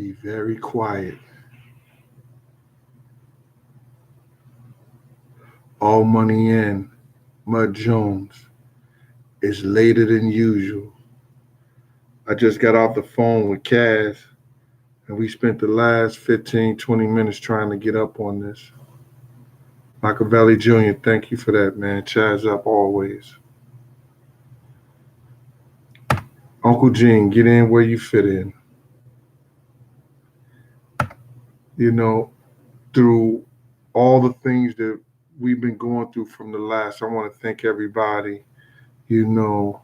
Be very quiet. All money in. Mud Jones. It's later than usual. I just got off the phone with Kaz, and we spent the last 15, 20 minutes trying to get up on this. Machiavelli Jr., thank you for that, man. Chaz up always. Uncle Gene, get in where you fit in. You know, through all the things that we've been going through from the last, I want to thank everybody. You know,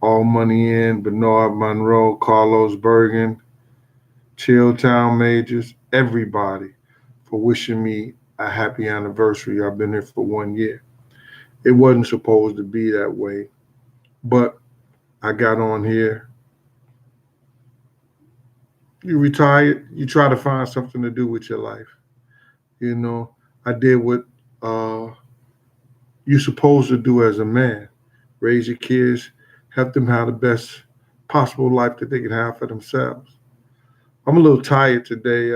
All Money In, Bernard Monroe, Carlos Bergen, Chilltown Majors, everybody for wishing me a happy anniversary. I've been here for 1 year. It wasn't supposed to be that way, but I got on here. You retired, you try to find something to do with your life. You know, I did what uh, you're supposed to do as a man. Raise your kids, help them have the best possible life that they can have for themselves. I'm a little tired today.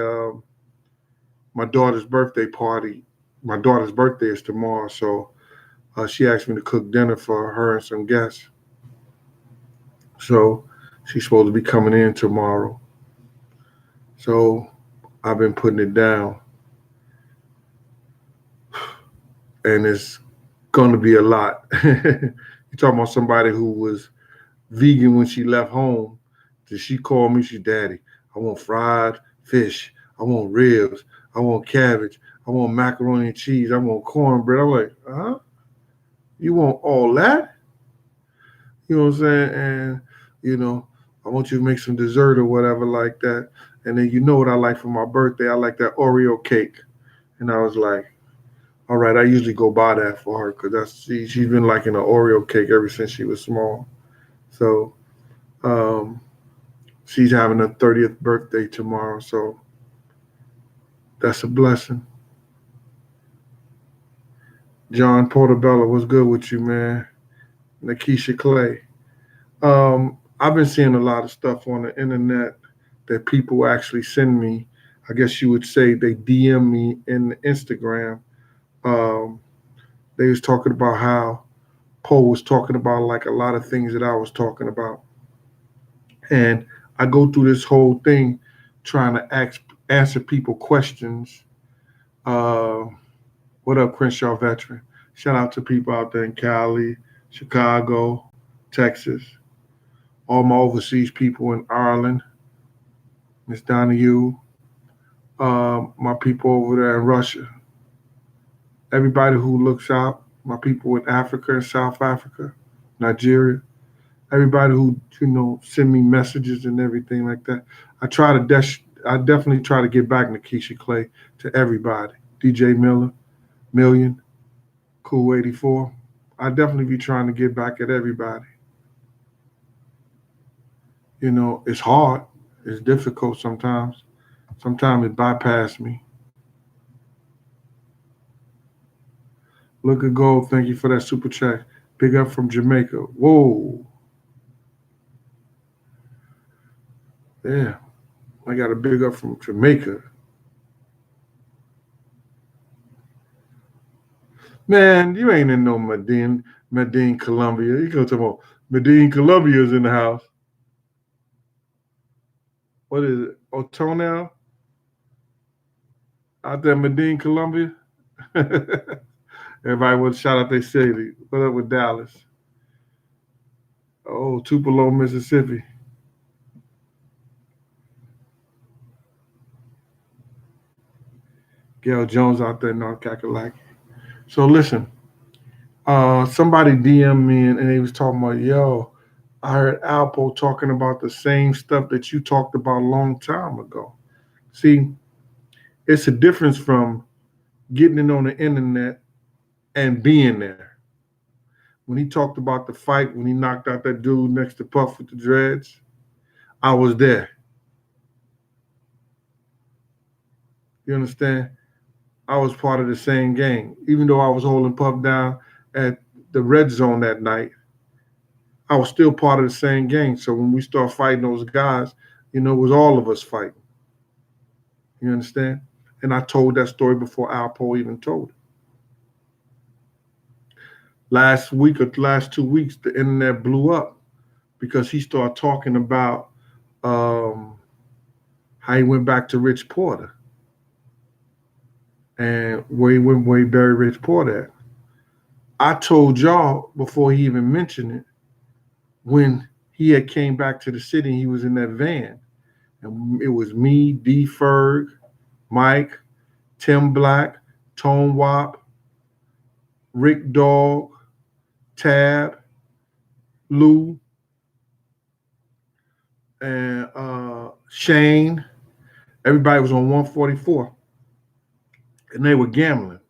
My daughter's birthday party. My daughter's birthday is tomorrow, so she asked me to cook dinner for her and some guests. So she's supposed to be coming in tomorrow. So I've been putting it down, and it's going to be a lot. You're talking about somebody who was vegan when she left home. Did she call me? She, Daddy, I want fried fish. I want ribs. I want cabbage. I want macaroni and cheese. I want cornbread. I'm like, huh? You want all that? You know what I'm saying? And, you know, I want you to make some dessert or whatever like that. And then you know what I like for my birthday? I like that Oreo cake. And I was like, all right, I usually go buy that for her because she's been liking an Oreo cake ever since she was small. So um, she's having her 30th birthday tomorrow. So that's a blessing. John Portobello, what's good with you, man? Nakisha Clay. I've been seeing a lot of stuff on the internet that people actually send me. I guess you would say they DM me in Instagram. Um, they was talking about how Poe was talking about like a lot of things that I was talking about. And I go through this whole thing trying to answer people questions. Uh, what up, Crenshaw veteran? Shout out to people out there in Cali, Chicago, Texas, all my overseas people in Ireland, Miss Donahue, my people over there in Russia, everybody who looks out, my people in Africa and South Africa, Nigeria, everybody who send me messages and everything like that. I definitely try to get back Nikisha Clay to everybody. DJ Miller, Million, Cool 84. I definitely be trying to get back at everybody. You know, it's hard. It's difficult sometimes. Sometimes it bypass me. Look at Gold. Thank you for that super chat. Big up from Jamaica. Whoa. Yeah. I got a big up from Jamaica. Man, you ain't in no Medellin, Colombia. You go to about Medellin, Colombia is in the house. What is it? Otonel? Out there in Medellin, Colombia? Everybody would shout out their city. What up with Dallas? Oh, Tupelo, Mississippi. Gail Jones out there in North Kakalaki. So listen, somebody DM me and they was talking about, yo, I heard Alpo talking about the same stuff that you talked about a long time ago. See, it's a difference from getting it on the internet and being there. When he talked about the fight, when he knocked out that dude next to Puff with the dreads, I was there. You understand? I was part of the same gang. Even though I was holding Puff down at the red zone that night, I was still part of the same gang. So when we start fighting those guys, You know, it was all of us fighting. You understand? And I told that story before Alpo even told it. Last week or last 2 weeks, the internet blew up because he started talking about um, how he went back to Rich Porter and where he buried Rich Porter at. I told y'all before he even mentioned it, when he had came back to the city, he was in that van. And it was me, D Ferg, Mike, Tim Black, Tone Wop, Rick Dog, Tab, Lou, and Shane. Everybody was on 144. And they were gambling.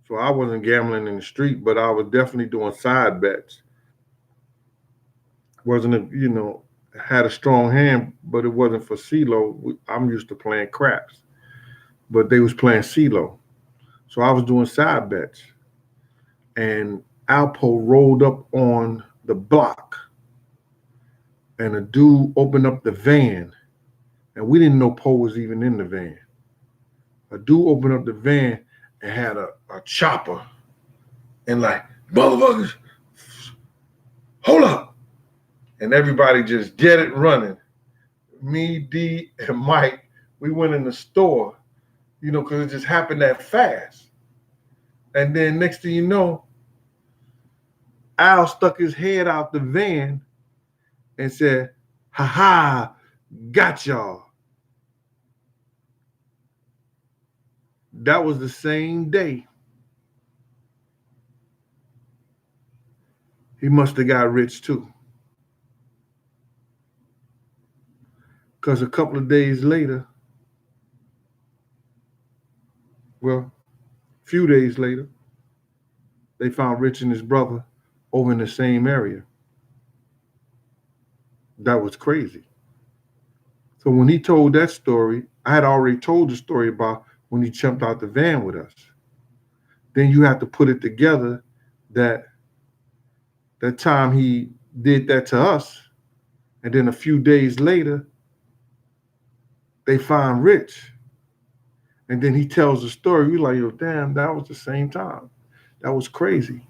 So I wasn't gambling in the street, but I was definitely doing side bets. Wasn't a, had a strong hand, but it wasn't for CeeLo. I'm used to playing craps, but they was playing CeeLo. So I was doing side bets. And Alpo rolled up on the block, and a dude opened up the van, and we didn't know Poe was even in the van. A dude opened up the van and had a chopper, and like, motherfuckers, hold up. And everybody just get it running. Me, D, and Mike, we went in the store, because it just happened that fast. And then next thing you know, Al stuck his head out the van and said, "Ha ha, got y'all." That was the same day. He must have got rich too. Because a couple of days later, well, a few days later, they found Rich and his brother over in the same area. That was crazy. So when he told that story, I had already told the story about when he jumped out the van with us. Then you have to put it together that that time he did that to us, and then a few days later, they find Rich. And then he tells the story. You're like, yo, damn, that was the same time. That was crazy.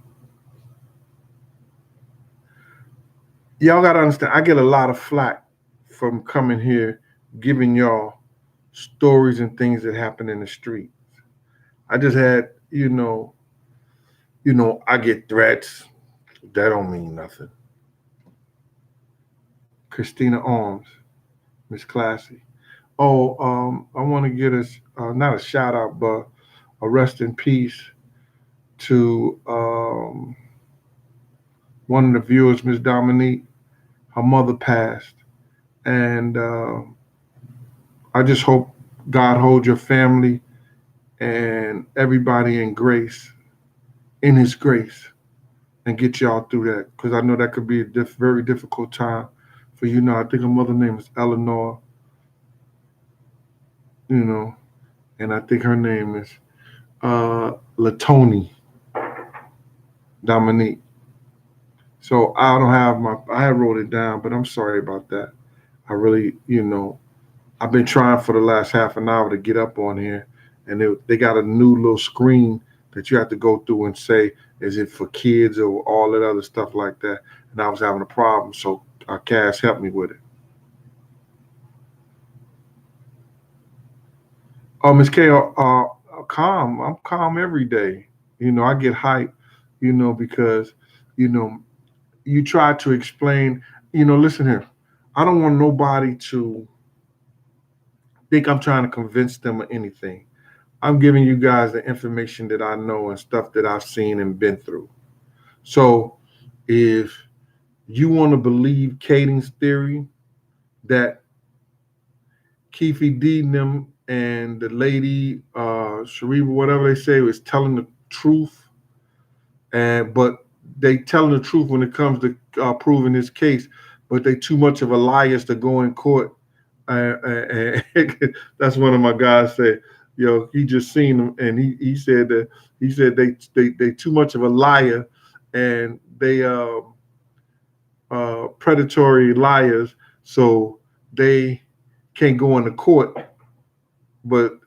Y'all got to understand, I get a lot of flack from coming here, giving y'all stories and things that happen in the street. I just had, I get threats. That don't mean nothing. Christina Arms, Miss Classy. Oh, I want to get us not a shout out, but a rest in peace to one of the viewers, Miss Dominique. Her mother passed, and I just hope God hold your family and everybody in grace, in His grace, and get y'all through that, because I know that could be a very difficult time for you. Now, I think her mother's name is Eleanor, and I think her name is Latoni Dominique. So I don't have I wrote it down, but I'm sorry about that. I really, I've been trying for the last half an hour to get up on here, and they got a new little screen that you have to go through and say, is it for kids or all that other stuff like that? And I was having a problem, so Cass helped me with it. Oh, Miss K, calm. I'm calm every day. I get hyped, because, you know, you try to explain, listen here. I don't want nobody to think I'm trying to convince them of anything. I'm giving you guys the information that I know and stuff that I've seen and been through. So if you want to believe Caden's theory that Keefe D and them and the lady Shariba, whatever they say, was telling the truth, but they telling the truth when it comes to proving this case, but they too much of a liars to go in court. That's one of my guys said. He just seen them, and he said that they too much of a liar, and they predatory liars. So they can't go into court, but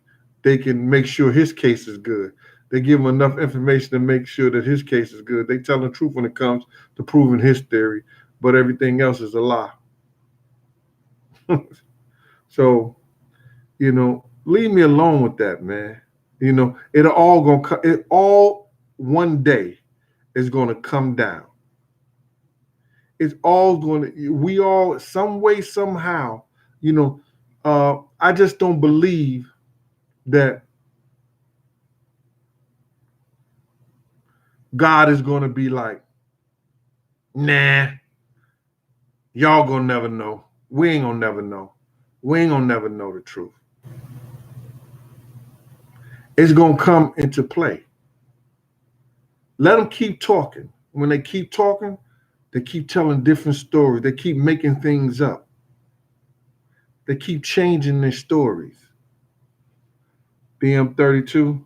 they can make sure his case is good. They give him enough information to make sure that his case is good. They tell the truth when it comes to proving his theory, but everything else is a lie. So, leave me alone with that, man. It all one day is gonna come down. It's all going to, we all, some way, somehow, I just don't believe that God is going to be like, nah, y'all gonna never know. We ain't gonna never know. We ain't gonna never know the truth. It's gonna come into play. Let them keep talking. When they keep talking, they keep telling different stories. They keep making things up. They keep changing their stories. BM32,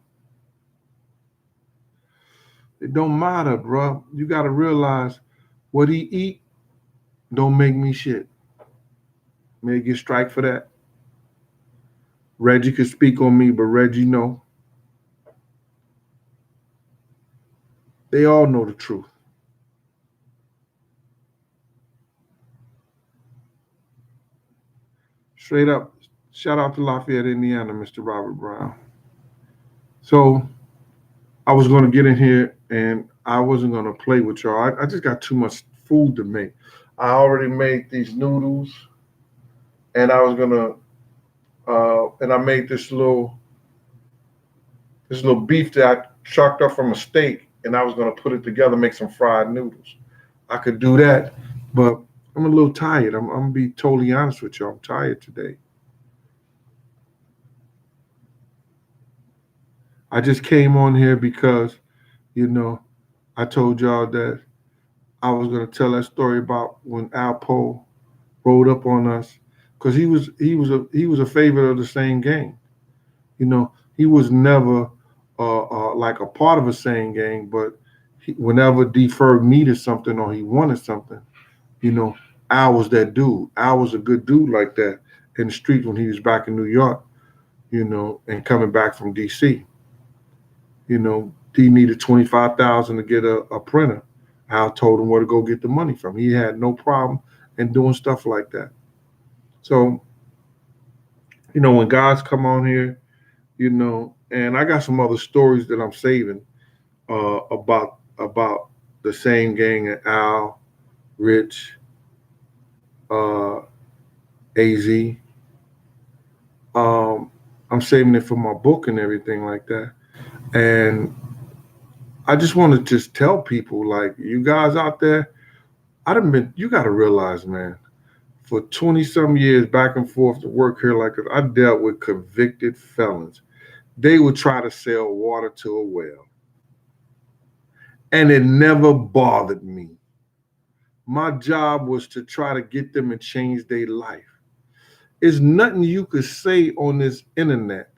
it don't matter, bro. You got to realize what he eat don't make me shit. May get strike for that. Reggie could speak on me, but Reggie know. They all know the truth. Straight up, shout out to Lafayette, Indiana, Mr. Robert Brown. So I was going to get in here and I wasn't going to play with y'all. I just got too much food to make. I already made these noodles and I was going to, and I made this little beef that I chucked up from a steak and I was going to put it together, make some fried noodles. I could do that, but I'm a little tired. I'm going to be totally honest with y'all. I'm tired today. I just came on here because, I told y'all that I was going to tell that story about when Al Poe rode up on us because he was a favorite of the same gang. He was never like a part of a same gang, but whenever D Ferg needed something or he wanted something, Al was that dude. Al was a good dude like that in the streets when he was back in New York, and coming back from DC. D needed 25,000 to get a printer. Al told him where to go get the money from. He had no problem in doing stuff like that. So, when guys come on here, and I got some other stories that I'm saving about the same gang at Al, Rich, AZ. I'm saving it for my book and everything like that. And I just want to just tell people, like, you guys out there, you got to realize, man, for 20 some years back and forth to work here, like I dealt with convicted felons. They would try to sell water to a well. And it never bothered me. My job was to try to get them and change their life. There's nothing you could say on this internet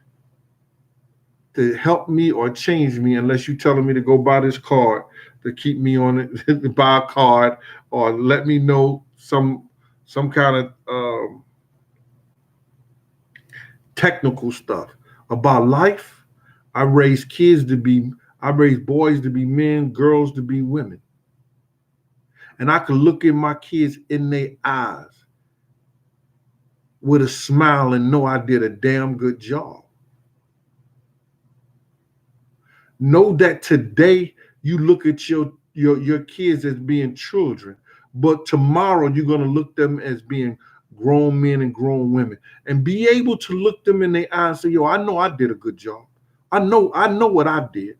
to help me or change me unless you're telling me to go buy this card to keep me on it, buy a card, or let me know some kind of technical stuff about life. I raise boys to be men, girls to be women. And I could look in my kids in their eyes with a smile and know I did a damn good job. Know that today you look at your kids as being children, but tomorrow you're going to look them as being grown men and grown women, and be able to look them in their eyes and say, yo, I know I did a good job. I know what I did.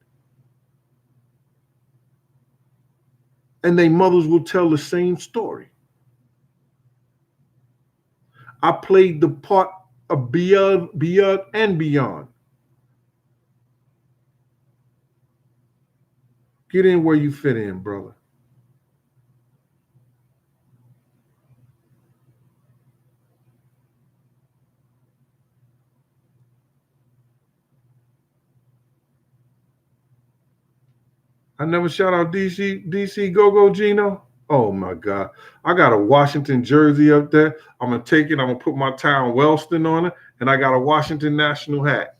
And their mothers will tell the same story. I played the part of beyond and beyond. Get in where you fit in, brother. I never shout out DC Go Go Gino. Oh my God. I got a Washington jersey up there. I'm gonna take it, I'm gonna put my town Wellston on it, and I got a Washington National hat.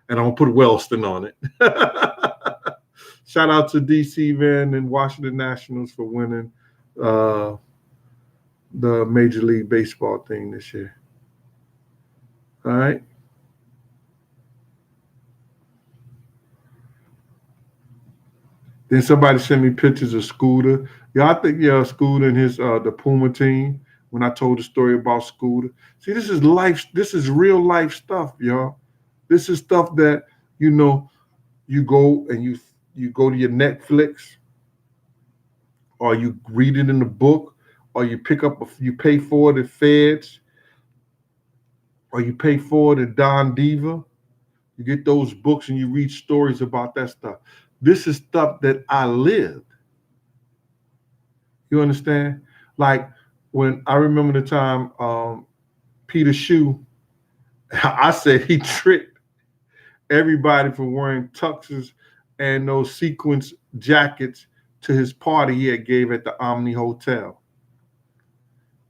And I'm gonna put Wellston on it. Shout out to DC Van and Washington Nationals for winning uh, the Major League Baseball thing this year. All right. Then somebody sent me pictures of Scooter. Yeah, I think Scooter and his the Puma team. When I told the story about Scooter, see, this is life. This is real life stuff, y'all. This is stuff that you know. You go and you go to your Netflix, or you read it in the book, or you pick up you pay for it at Feds, or you pay for it at Don Diva. You get those books and you read stories about that stuff. This is stuff that I lived. You understand? Like when I remember the time Peter Shue, I said he tricked everybody for wearing tuxes and those sequence jackets to his party he had gave at the Omni Hotel.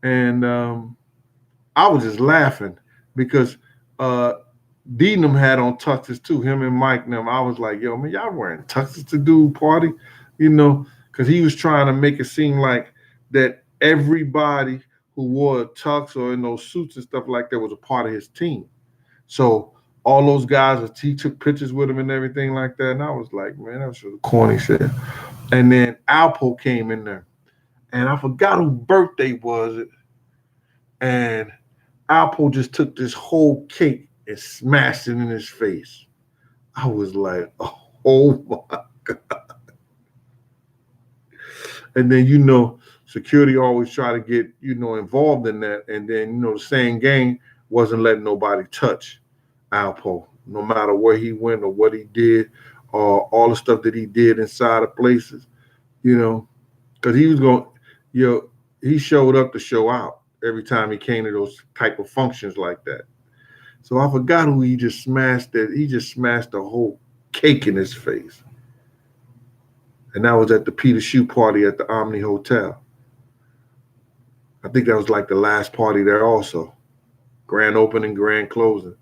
And I was just laughing because Deanham had on tuxes too, him and Mike and them. I was like, yo, man, y'all wearing tuxes to do party? You know, because he was trying to make it seem like that everybody who wore a tux or in those suits and stuff like that was a part of his team. So all those guys, he took pictures with him and everything like that. And I was like, man, that was sort of corny shit. And then Alpo came in there. And I forgot whose birthday was it. And Alpo just took this whole cake and smashed it in his face. I was like, oh my God. And then, security always try to get, involved in that. And then, the same gang wasn't letting nobody touch Alpo, no matter where he went or what he did, or all the stuff that he did inside of places, because he was going, he showed up to show out every time he came to those type of functions like that. So I forgot who he just smashed that. He just smashed the whole cake in his face. And that was at the Peter Shue party at the Omni Hotel. I think that was like the last party there also. Grand opening, grand closing.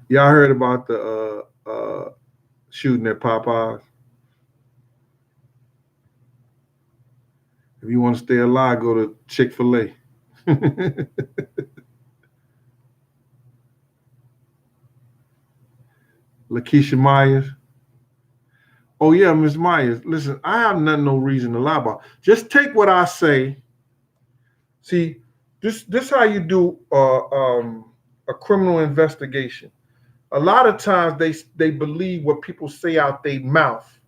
Y'all heard about the shooting at Popeyes? If you want to stay alive, go to Chick-fil-A. Lakeisha Myers. Oh yeah, Miss Myers. Listen, I have no reason to lie about. Just take what I say. See, this how you do a criminal investigation. A lot of times they believe what people say out their mouth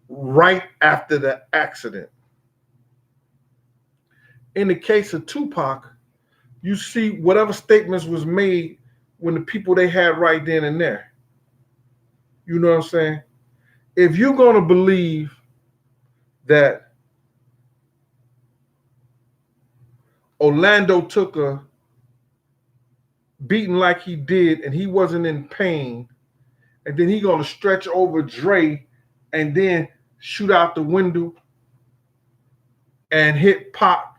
right after the accident. In the case of Tupac, you see whatever statements was made when the people they had right then and there. You know what I'm saying? If you're going to believe that Orlando took a beating like he did and he wasn't in pain, and then he going to stretch over Dre and then shoot out the window and hit Pop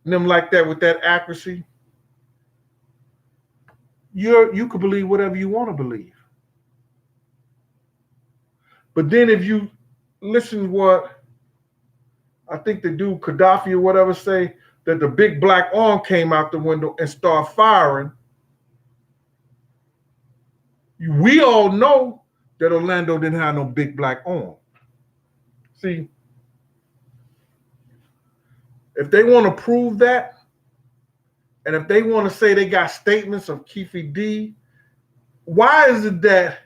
them like that with that accuracy, you could believe whatever you want to believe. But then if you listen to what I think the dude Gaddafi or whatever say, that the big black arm came out the window and started firing, we all know that Orlando didn't have no big black arm. See, if they want to prove that, and if they want to say they got statements of Keefe D, why is it that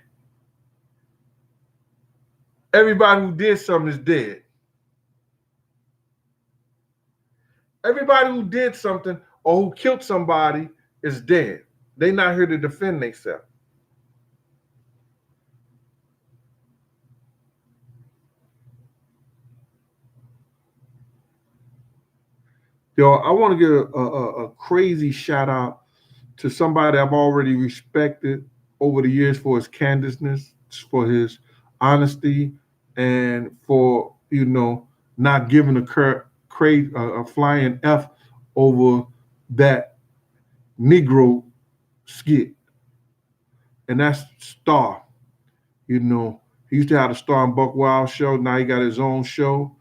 everybody who did something is dead? Everybody who did something or who killed somebody is dead. They're not here to defend themselves. Yo, I want to give a crazy shout out to somebody I've already respected over the years for his candidness, for his honesty, and for not giving a flying F over that Negro skit, and that's Star. He used to have a Star and Buck Wild show. Now he got his own show,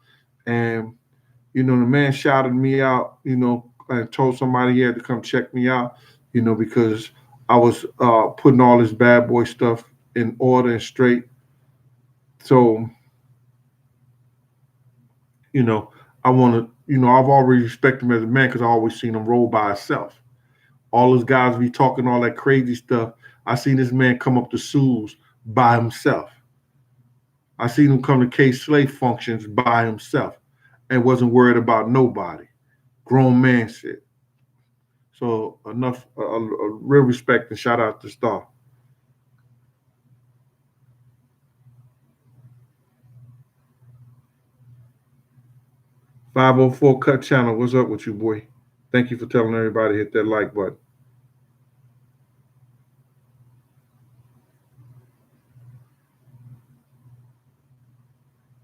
and the man shouted me out. And told somebody he had to come check me out. Because I was putting all this bad boy stuff in order and straight. So you know, I want to. I've already respected him as a man because I always seen him roll by himself. All those guys be talking all that crazy stuff. I seen this man come up to Sue's by himself. I seen him come to K Slave functions by himself and wasn't worried about nobody. Grown man shit. So enough, a real respect and shout out to Star. 504 Cut Channel, what's up with you, boy? Thank you for telling everybody to hit that like button.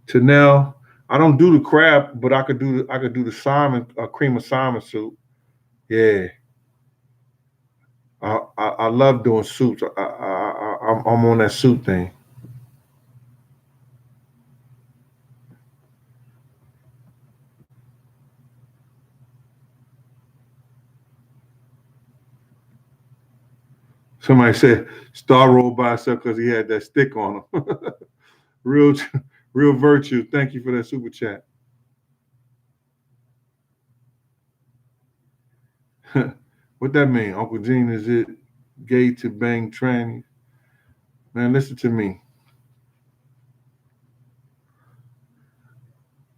Tanel, I don't do the crab, but I could do the salmon, cream of salmon soup. Yeah, I love doing soups. I'm on that soup thing. Somebody said Star rolled by himself because he had that stick on him. real, real virtue. Thank you for that super chat. What that mean, Uncle Gene? Is it gay to bang trannies? Man, listen to me.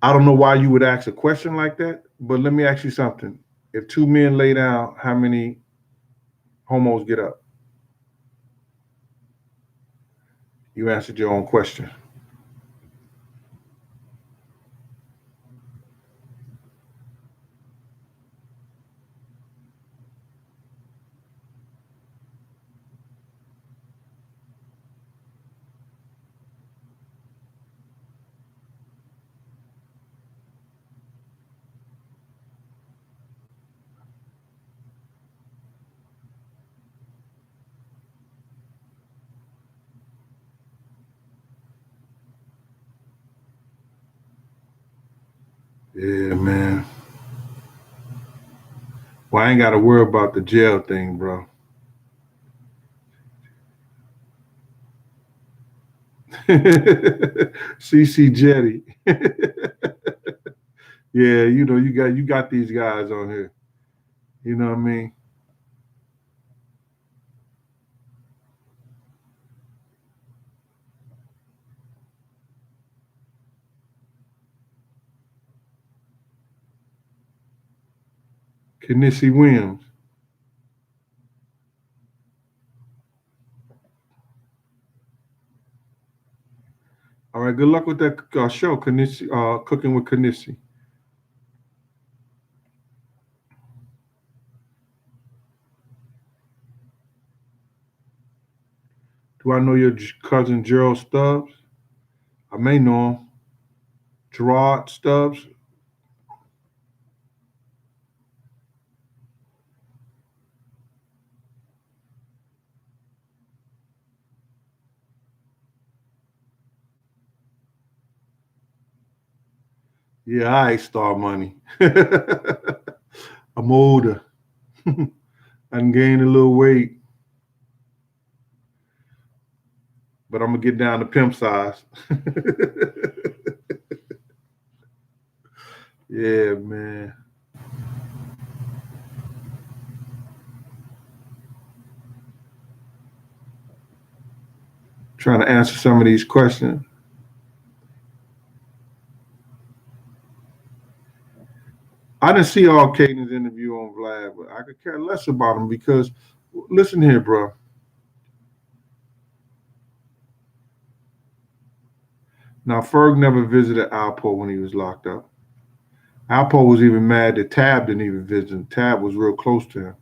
I don't know why you would ask a question like that, but let me ask you something. If two men lay down, how many homos get up? You answered your own question. Yeah, man. Well, I ain't got to worry about the jail thing, bro. CC Jetty. Yeah, you got these guys on here. You know what I mean? Kennissy Williams. All right, good luck with that show, Kennissy, Cooking with Kennissy. Do I know your cousin Gerald Stubbs? I may know him. Gerard Stubbs. Yeah, I Star Money. I'm older. I can gain a little weight, but I'm gonna get down to pimp size. Yeah, man. Trying to answer some of these questions. I didn't see all Caden's interview on Vlad, but I could care less about him because, listen here, bro. Now, Ferg never visited Alpo when he was locked up. Alpo was even mad that Tab didn't even visit him. Tab was real close to him.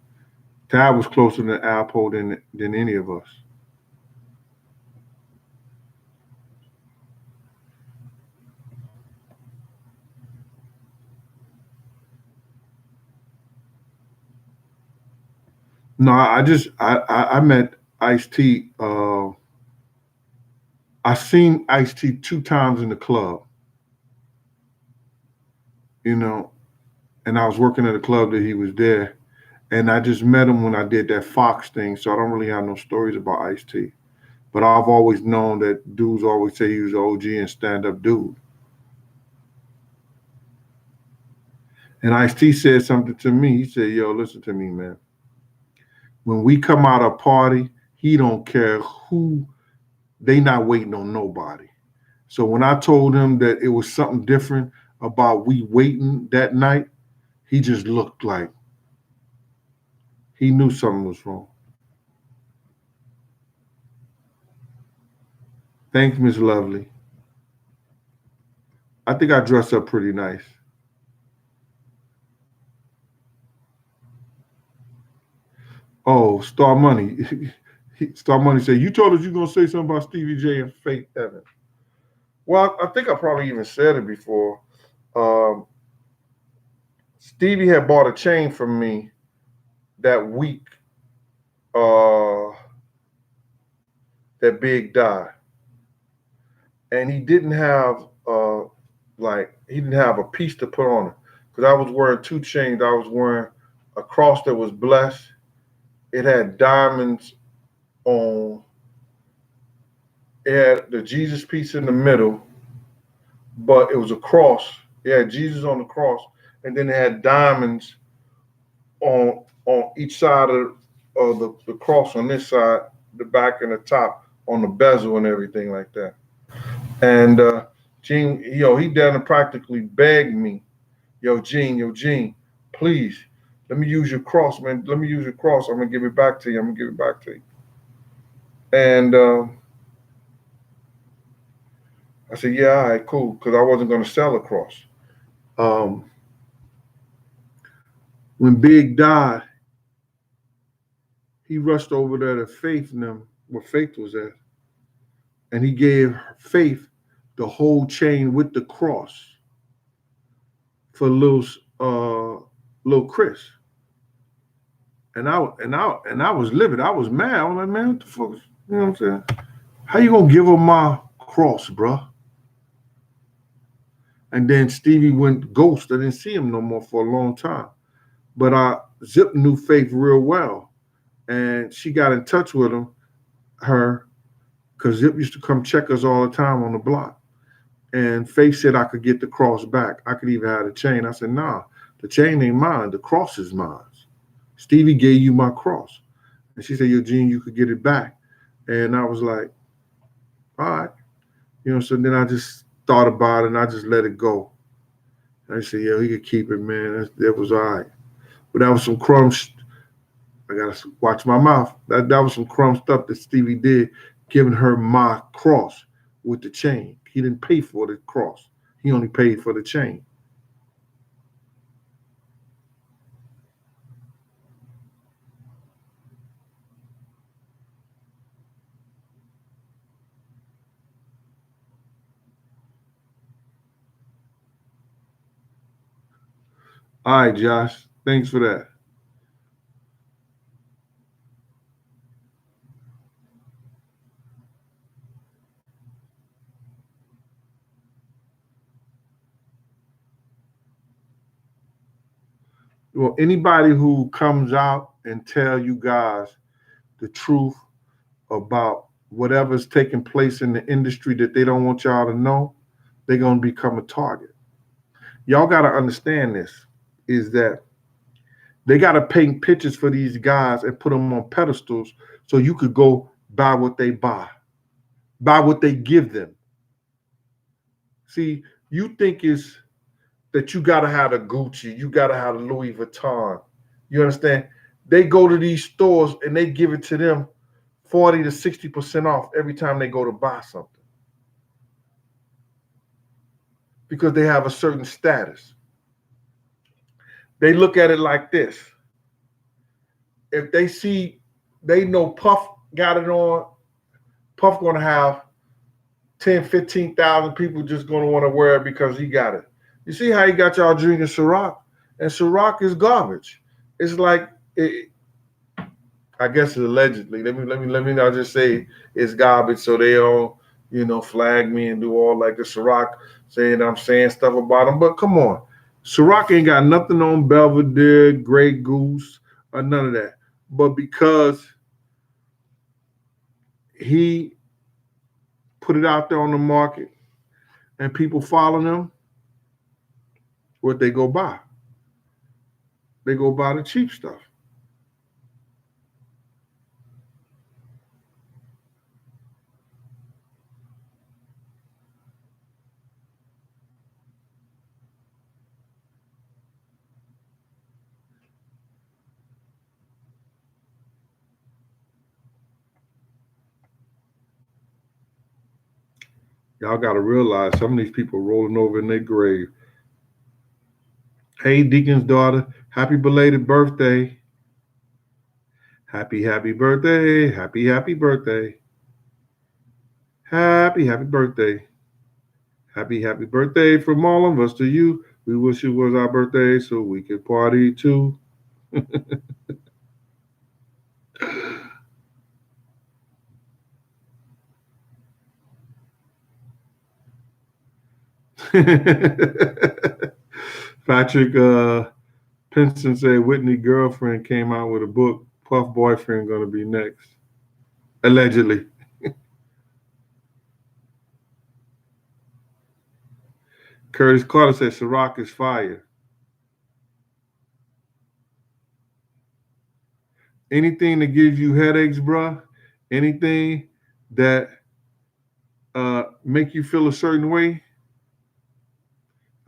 Tab was closer to Alpo than any of us. No, I met Ice T. I seen Ice T 2 times in the club, you know, and I was working at a club that he was there, and I just met him when I did that Fox thing. So I don't really have no stories about Ice T, but I've always known that dudes always say he was an OG and stand up dude. And Ice T said something to me. He said, "Yo, listen to me, man. When we come out a party, he don't care who. They not waiting on nobody." So when I told him that it was something different about we waiting that night, he just looked like he knew something was wrong. Thanks, Miss Lovely. I think I dress up pretty nice. Oh, Star Money. Star Money said, "You told us you gonna say something about Stevie J and Faith Evans." Well, I think I probably even said it before. Um, Stevie had bought a chain from me that week uh, that Big died, and he didn't have he didn't have a piece to put on it because I was wearing 2 chains. I was wearing a cross that was blessed. It had diamonds on. It had the Jesus piece in the middle, but it was a cross. It had Jesus on the cross, and then it had diamonds on each side of the cross on this side, the back and the top on the bezel and everything like that. And Gene, he down and practically begged me, yo, Gene, please, let me use your cross, man. Let me use your cross. I'm gonna give it back to you. I'm gonna give it back to you. And I said, yeah, all right, cool, because I wasn't gonna sell a cross. Um, when Big died, he rushed over there to Faith and them, where Faith was at, and he gave Faith the whole chain with the cross for little Chris. And I was livid. I was mad. I was like, man, what the fuck? You know what I'm saying? How you gonna give him my cross, bruh? And then Stevie went ghost. I didn't see him no more for a long time. But Zip knew Faith real well, and she got in touch with her, because Zip used to come check us all the time on the block. And Faith said I could get the cross back. I could even have the chain. I said, nah, the chain ain't mine. The cross is mine. Stevie gave you my cross. And she said, Eugene, you could get it back. And I was like, all right. So then I just thought about it and I just let it go. And I said, yeah, he could keep it, man. That was all right. But that was some crumbs. I got to watch my mouth. That was some crumb stuff that Stevie did, giving her my cross with the chain. He didn't pay for the cross. He only paid for the chain. All right, Josh. Thanks for that. Well, anybody who comes out and tell you guys the truth about whatever's taking place in the industry that they don't want y'all to know, they're going to become a target. Y'all got to understand this, is that they got to paint pictures for these guys and put them on pedestals so you could go buy what they buy what they give them. See, you think it's that you got to have the Gucci, you got to have the Louis Vuitton. You understand? They go to these stores and they give it to them 40 to 60% off every time they go to buy something, because they have a certain status. They look at it like this. If they know Puff got it on, Puff going to have 10, 15,000 people just going to want to wear it because he got it. You see how he got y'all drinking Ciroc? And Ciroc is garbage. It's like, I guess it's allegedly. Let me not just say it's garbage, so they don't, flag me and do all like the Ciroc saying I'm saying stuff about them. But come on, Ciroc ain't got nothing on Belvedere, Grey Goose, or none of that. But because he put it out there on the market and people follow him, what they go buy? They go buy the cheap stuff. Y'all got to realize some of these people rolling over in their grave. Hey, Deacon's daughter, happy belated birthday. Happy birthday. Happy birthday. Happy birthday. Happy birthday from all of us to you. We wish it was our birthday so we could party too. Patrick Pinson said Whitney girlfriend came out with a book. Puff boyfriend gonna be next. Allegedly. Curtis Carter said Ciroc is fire. Anything that gives you headaches, bruh, anything that make you feel a certain way.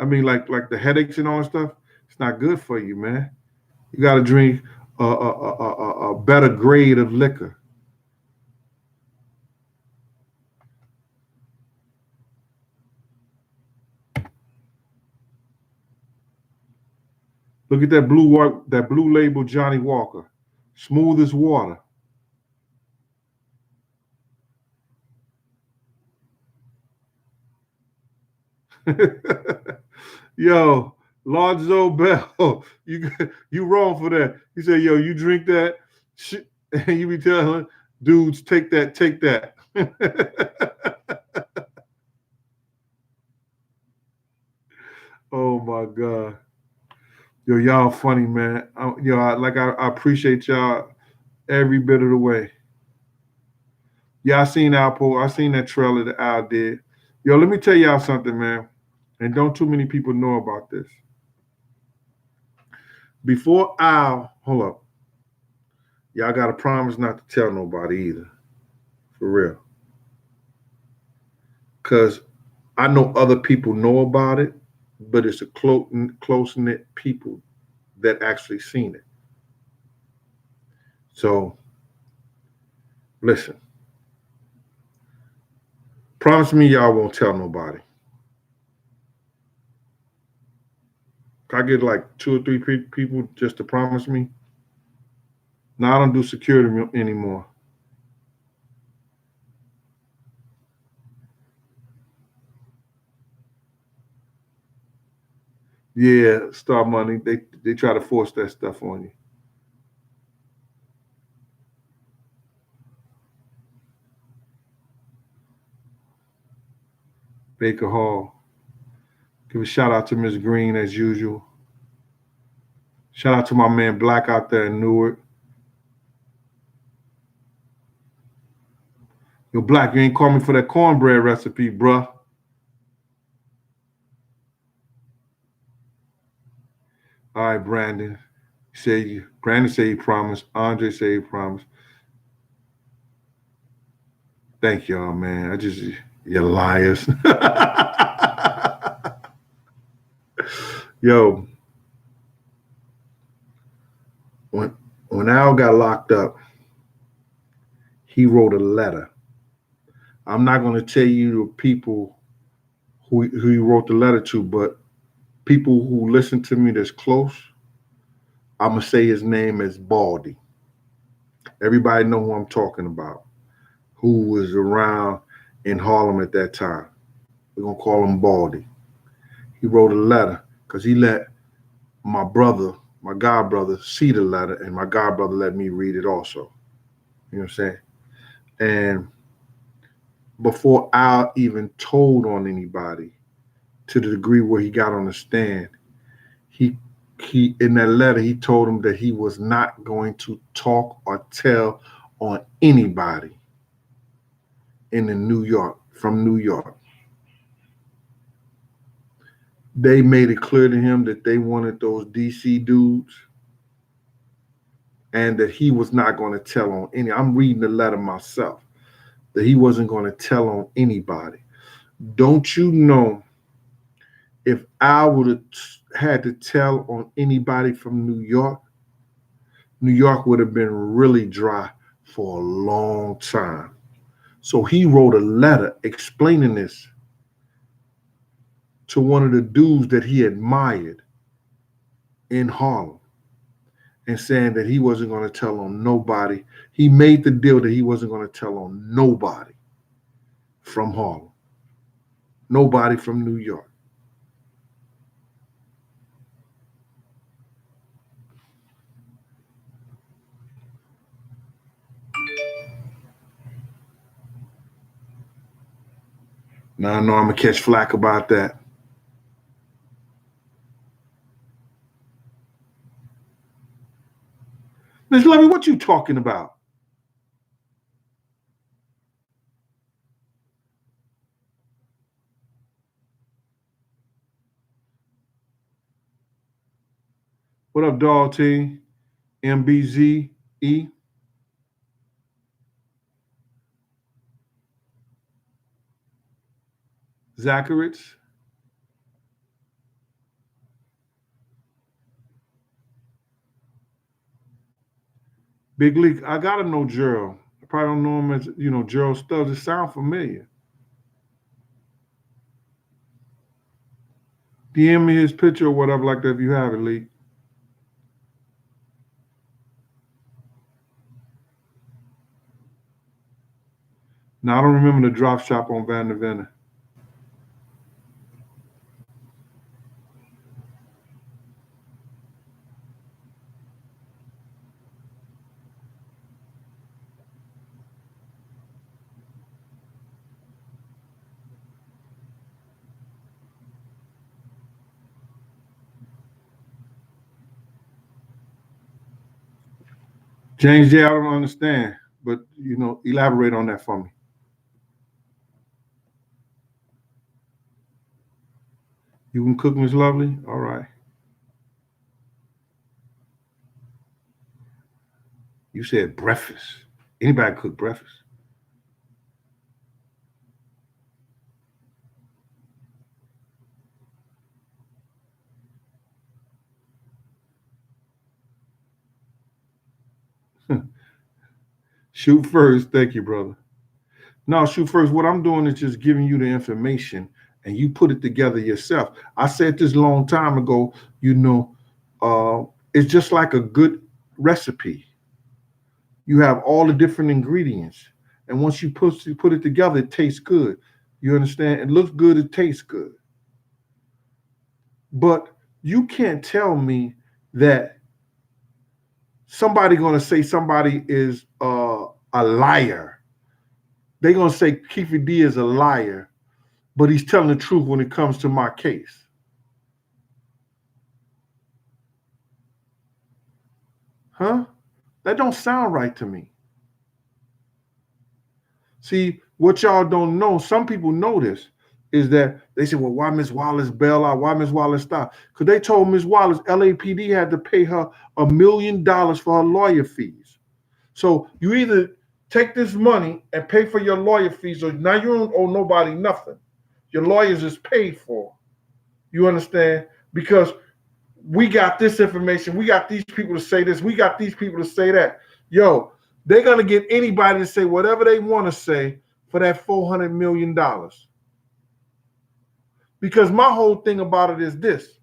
I mean, like the headaches and all that stuff. It's not good for you, man. You got to drink a better grade of liquor. Look at that blue label Johnny Walker, smooth as water. Yo, Lonzo Bell, you wrong for that. He said, "Yo, you drink that shit, and you be telling dudes, take that, take that." Oh my god, yo, y'all funny, man. I appreciate y'all every bit of the way. Yeah, I seen Alpo. I seen that trailer that Al did. Yo, let me tell y'all something, man. And don't too many people know about this. Before Al, hold up. Y'all got to promise not to tell nobody either. For real. Because I know other people know about it, but it's a close knit people that actually seen it. So, listen. Promise me y'all won't tell nobody. I get like 2 or 3 people just to promise me. Now I don't do security anymore. Yeah, Star Money. They try to force that stuff on you. Baker Hall. Give a shout out to Miss Green as usual. Shout out to my man Black out there in Newark. Yo, Black, you ain't call me for that cornbread recipe, bruh. All right, Brandon said he promised. Andre said he promised. Thank y'all, man. You liars. Yo, when Al got locked up, he wrote a letter. I'm not going to tell you the people who he wrote the letter to, but people who listen to me that's close, I'm gonna say his name is Baldy. Everybody know who I'm talking about. Who was around in Harlem at that time? We're gonna call him Baldy. He wrote a letter because he let my brother, my god brother, see the letter, and my god brother let me read it also. You know what I'm saying? And before Al even told on anybody, to the degree where he got on the stand, he in that letter he told him that he was not going to talk or tell on anybody in the New York from New York. They made it clear to him that they wanted those DC dudes and that he was not going to tell on any. I'm reading the letter myself, that he wasn't going to tell on anybody. Don't you know, if I would have had to tell on anybody from New York would have been really dry for a long time. So he wrote a letter explaining this to one of the dudes that he admired in Harlem and saying that he wasn't going to tell on nobody. He made the deal that he wasn't going to tell on nobody from Harlem, nobody from New York. Now I know I'm going to catch flack about that. Miss Levy, what you talking about? What up, dog team? MBZE? Zacharitz? Big League, I gotta know Gerald. I probably don't know him as, Gerald Stubbs. It sound familiar. DM me his picture or whatever like that if you have it, Lee. Now I don't remember the drop shop on Van der Venne. James J, I don't understand, but elaborate on that for me. You can cook, Miss Lovely? All right. You said breakfast. Anybody cook breakfast? Shoot first. Thank you, brother. No, shoot first. What I'm doing is just giving you the information and you put it together yourself. I said this a long time ago, it's just like a good recipe. You have all the different ingredients. And once you put it together, it tastes good. You understand? It looks good, it tastes good. But you can't tell me that somebody gonna say somebody is a liar. They're gonna say Keefe D is a liar, but he's telling the truth when it comes to my case. Huh? That don't sound right to me. See, what y'all don't know, some people know this, is that they say, well, why Miss Wallace bail out? Why Miss Wallace stop? Because they told Miss Wallace LAPD had to pay her $1 million for her lawyer fees. So you either take this money and pay for your lawyer fees, or now you don't owe nobody nothing. Your lawyers is paid for. You understand? Because we got this information. We got these people to say this. We got these people to say that. Yo, they're going to get anybody to say whatever they want to say for that $400 million. Because my whole thing about it is this,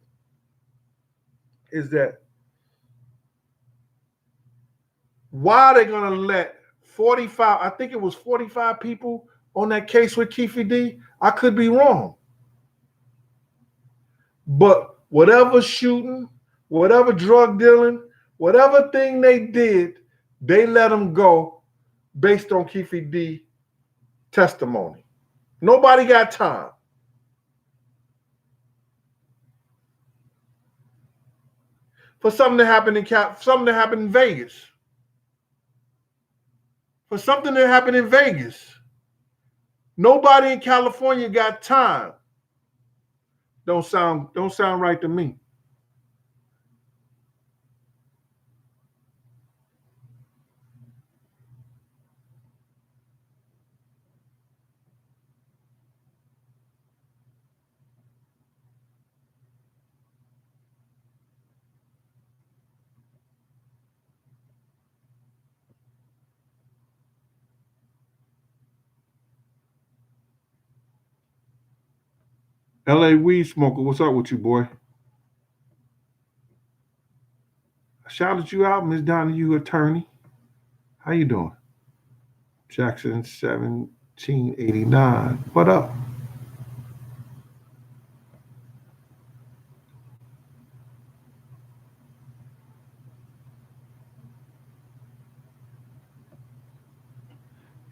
is that why are they going to let 45, I think it was 45 people on that case with Keefe D? I could be wrong. But whatever shooting, whatever drug dealing, whatever thing they did, they let them go based on Keefe D testimony. Nobody got time. For something that happened in Vegas. For something that happened in Vegas. Nobody in California got time. Don't sound right to me. LA Weed Smoker, what's up with you, boy? I shouted you out, Miss Donahue, attorney. How you doing? Jackson 1789. What up?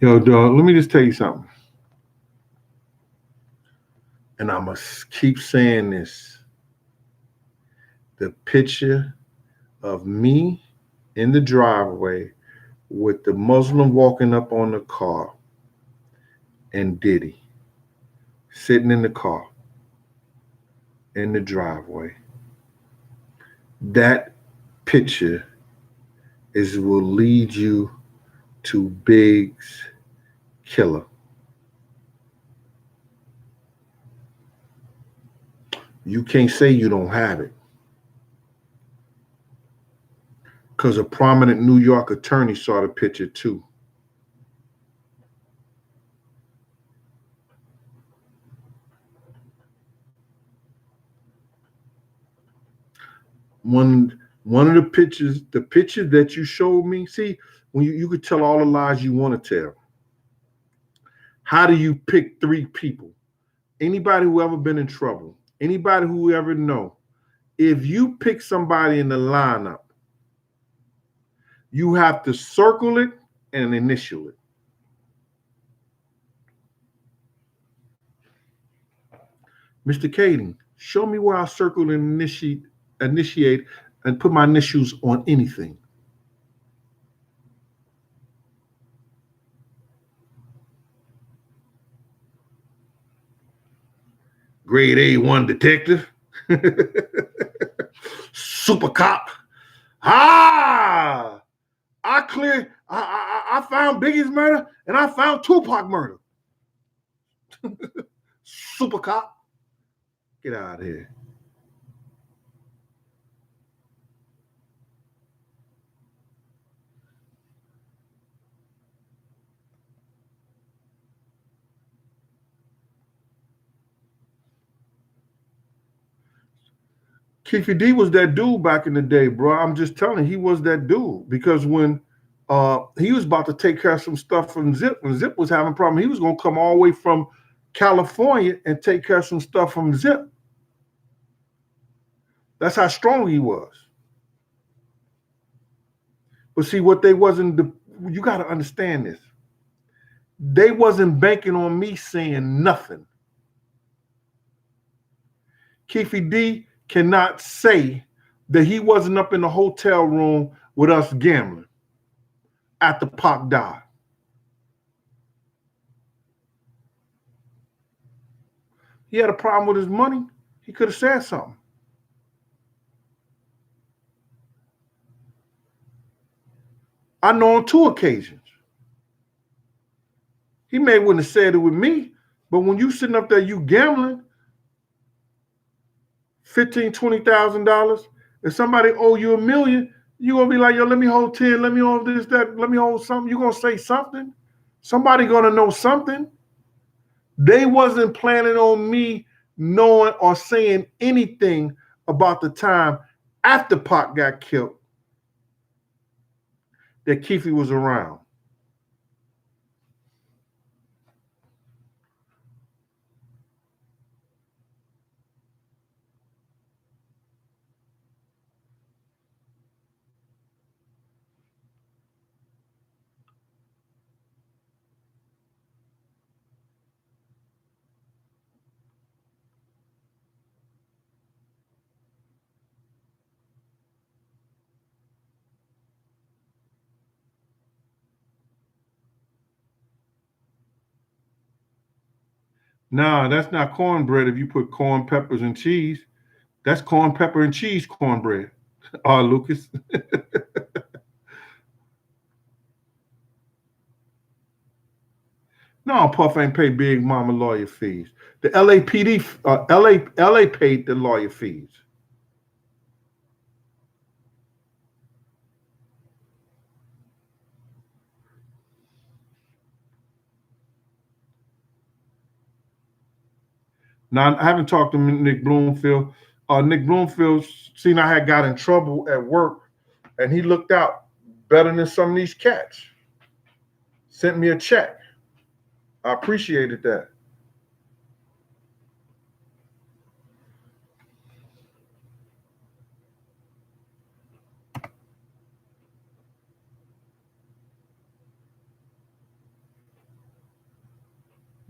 Yo, dog, let me just tell you something. And I must keep saying this. The picture of me in the driveway with the Muslim walking up on the car and Diddy sitting in the car in the driveway. That picture will lead you to Big's killer. You can't say you don't have it. Because a prominent New York attorney saw the picture too. One of the picture that you showed me, see, when you could tell all the lies you want to tell. How do you pick 3 people? Anybody who ever been in trouble, anybody who ever know, if you pick somebody in the lineup, you have to circle it and initial it. Mr. Kading, show me where I circle and initiate and put my initials on anything. Grade A1 detective. Super cop. I found Biggie's murder and I found Tupac murder. Super cop. Get out of here. Keefe D was that dude back in the day, bro. I'm just telling you, he was that dude. Because when he was about to take care of some stuff from Zip, when Zip was having a problem, he was going to come all the way from California and take care of some stuff from Zip. That's how strong he was. But see, what they wasn't, you got to understand this. They wasn't banking on me saying nothing. Keefe D cannot say that he wasn't up in the hotel room with us gambling after Pac died. He had a problem with his money. He could have said something. I know on 2 occasions. He may wouldn't have said it with me, but when you sitting up there, you gambling, $15,000, $20,000, if somebody owe you $1 million, you gonna be like, yo, let me hold 10, let me hold this, that, let me hold something. You gonna say something? Somebody gonna know something. They wasn't planning on me knowing or saying anything about the time after Pac got killed that Keefe was around. Nah, that's not cornbread if you put corn, peppers, and cheese. That's corn, pepper, and cheese cornbread. Lucas. No, Puff ain't paid Big Mama lawyer fees. The LAPD, LA paid the lawyer fees. Now, I haven't talked to Nick Bloomfield. Nick Bloomfield seen I had got in trouble at work, and he looked out better than some of these cats. Sent me a check. I appreciated that.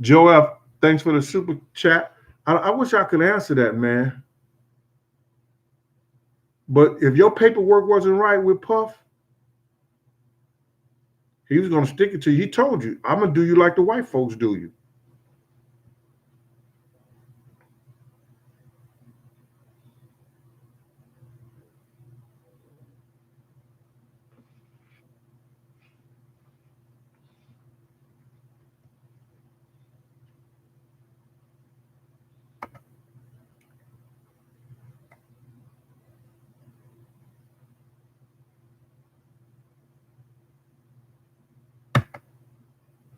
Joe F., thanks for the super chat. I wish I could answer that, man. But if your paperwork wasn't right with Puff, he was going to stick it to you. He told you, I'm going to do you like the white folks do you.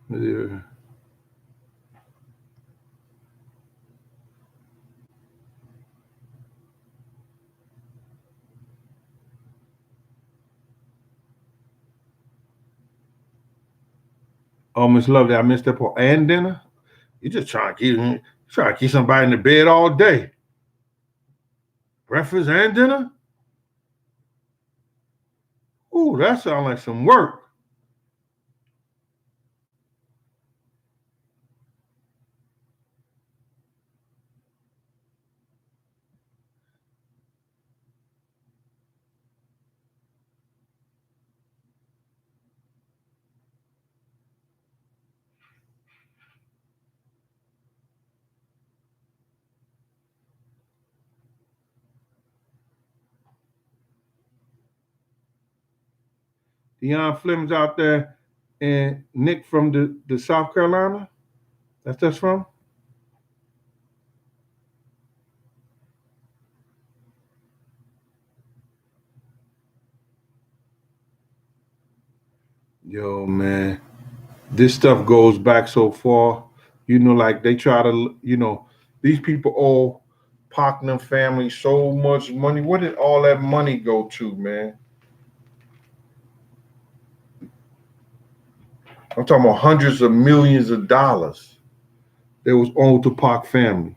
Yeah. Oh, Miss Lovely, I missed that part. And dinner? You just trying to keep somebody in the bed all day. Breakfast and dinner? Ooh, that sounds like some work. Deion Fleming's out there, and Nick from the South Carolina. That's from. Yo, man, this stuff goes back so far. Like they try to, these people owe Pac and them family so much money. Where did all that money go to, man? I'm talking about hundreds of millions of dollars that was owed to Pac family.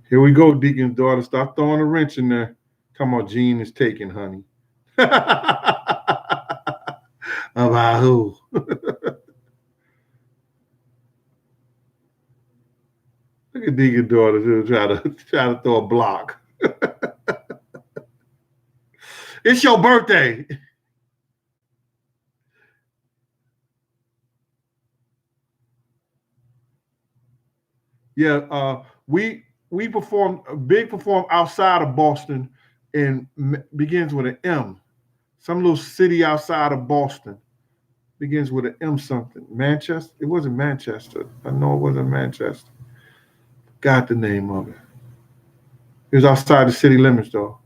Here we go, Deacon's daughter. Stop throwing a wrench in there. Come on, Gene is taken, honey. About who? Look at Deacon's daughter try to throw a block. It's your birthday. Yeah, we perform outside of Boston, and begins with an M. Some little city outside of Boston begins with an M something. Manchester? It wasn't Manchester. I know it wasn't Manchester. Got the name of it. It was outside the city limits, though.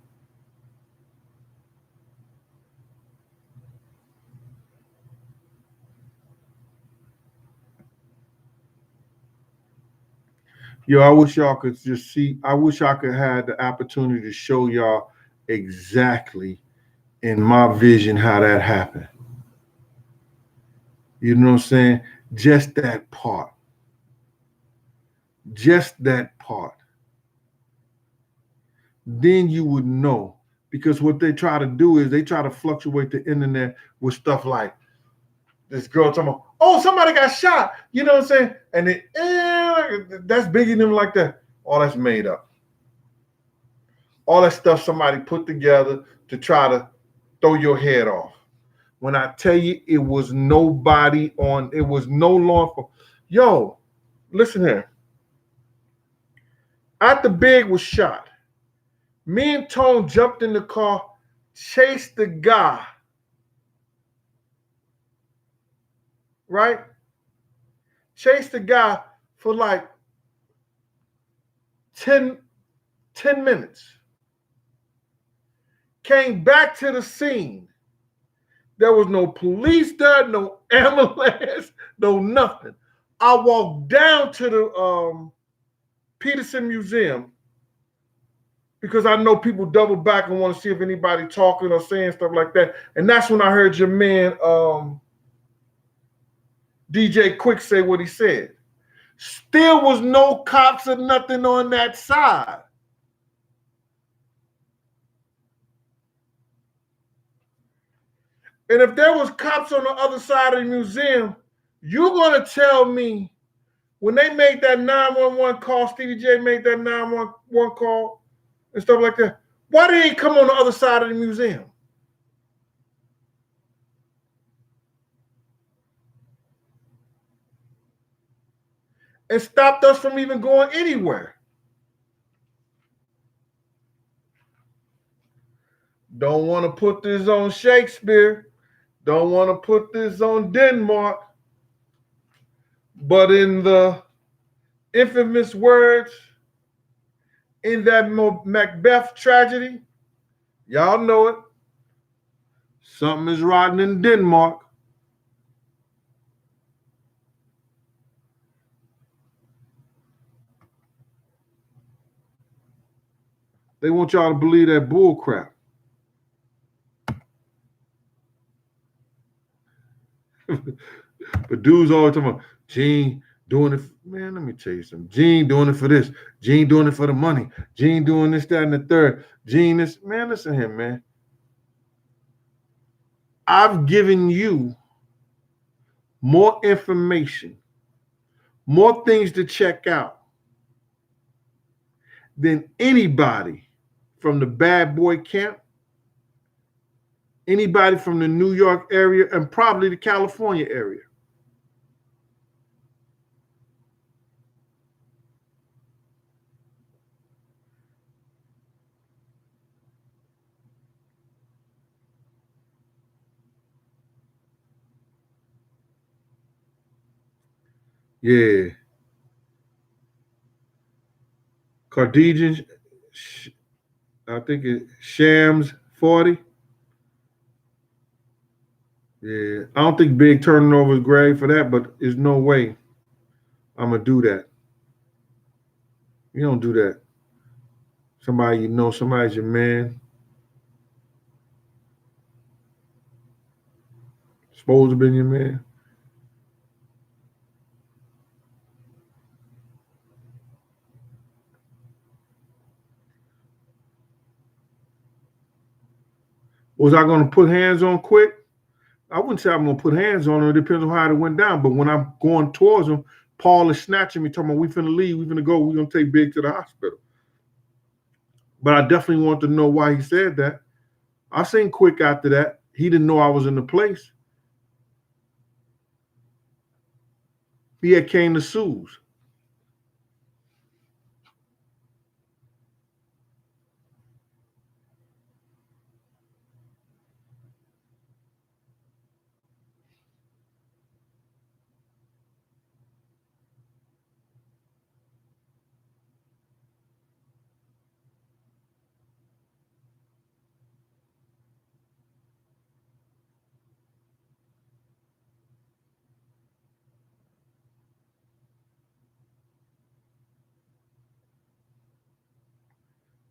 Yo, I wish y'all could just see. I wish I could have the opportunity to show y'all exactly in my vision how that happened. You know what I'm saying? Just that part. Just that part. Then you would know. Because what they try to do is they try to fluctuate the internet with stuff like this girl talking about, Oh, somebody got shot. You know what I'm saying? And that's Biggie them like that. All that's made up. All that stuff somebody put together to try to throw your head off. When I tell you it was nobody on, it was no law enforcement. Yo, listen here. After Big was shot, me and Tone jumped in the car, chased the guy, right? Chased the guy for like 10 minutes. Came back to the scene. There was no police there, no ambulance, no nothing. I walked down to the Peterson Museum because I know people double back and want to see if anybody talking or saying stuff like that. And that's when I heard your man DJ Quick say what he said. Still was no cops or nothing on that side. And if there was cops on the other side of the museum, you're going to tell me when they made that 911 call, Stevie J made that 911 call and stuff like that, why did he come on the other side of the museum? And stopped us from even going anywhere. Don't want to put this on Shakespeare. Don't want to put this on Denmark. But in the infamous words in that Macbeth tragedy, y'all know it. Something is rotten in Denmark. They want y'all to believe that bull crap. But dudes always talking about Gene doing it. Man, let me tell you something. Gene doing it for this. Gene doing it for the money. Gene doing this, that, and the third. Gene this. Man, listen here, man. I've given you more information, more things to check out than anybody from the bad boy camp, anybody from the New York area, and probably the California area. Yeah. Cardegian, I think it's Shams 40. Yeah. I don't think Big turning over his grave for that, but there's no way I'm going to do that. You don't do that. Somebody you know, somebody's your man. Supposed to be your man. Was I going to put hands on Quick? I wouldn't say I'm going to put hands on him. It depends on how it went down. But when I'm going towards him, Paul is snatching me, talking about we finna leave, we finna go, we're going to take Big to the hospital. But I definitely want to know why he said that. I seen Quick after that. He didn't know I was in the place. He had came to Sue's.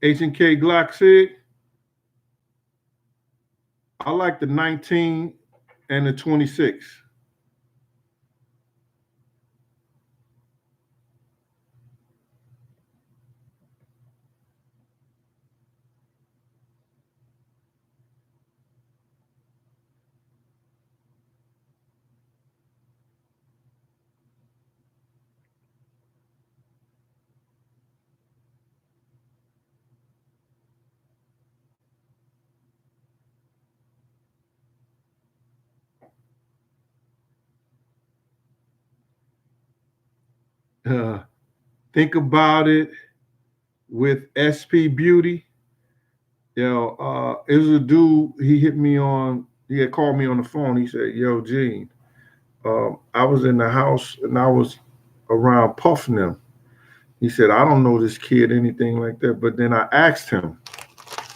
H&K Glock said, I like the 19 and the 26. Think About It with SP Beauty. It was a dude. He hit me on. He had called me on the phone. He said, "Yo, Gene, I was in the house and I was around puffing them." He said, "I don't know this kid, anything like that." But then I asked him.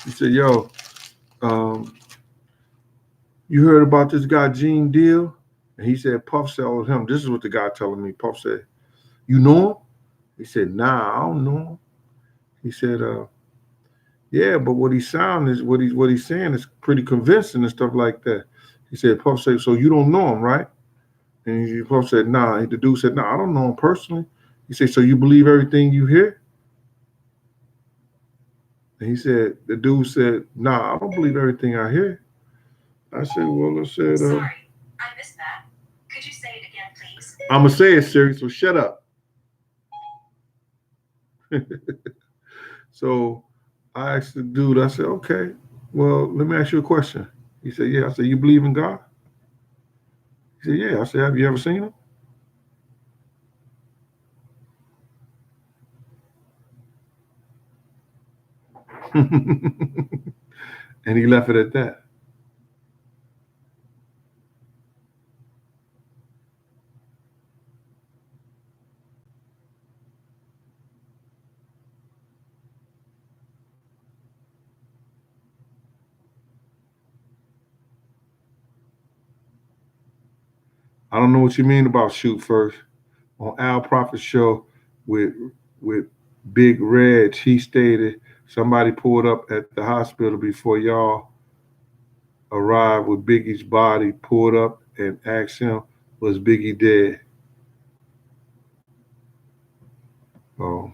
He said, "Yo, um, you heard about this guy Gene Deal?" And he said, Puff said, "Oh, him." This is what the guy telling me. Puff said, "You know him?" He said, "Nah, I don't know him." He said, "Yeah, but what he's sound is what he's saying is pretty convincing and stuff like that." He said, Puff said, "So you don't know him, right?" And Puff said, "Nah." And the dude said, "Nah, I don't know him personally." He said, "So you believe everything you hear?" And he said, the dude said, "Nah, I don't believe everything I hear." I said, "Well," I said, Sorry, I missed that. Could you say it again, please? "I'm gonna say it, Siri, so shut up." So I asked the dude, I said, "Okay, well, let me ask you a question." He said, "Yeah." I said, "You believe in God?" He said, "Yeah." I said, "Have you ever seen him?" And he left it at that. I don't know what you mean about shoot first. On Al Prophet show with with Big Reg, he stated somebody pulled up at the hospital before y'all arrived with Biggie's body, pulled up and asked him, "Was Biggie dead?" Oh,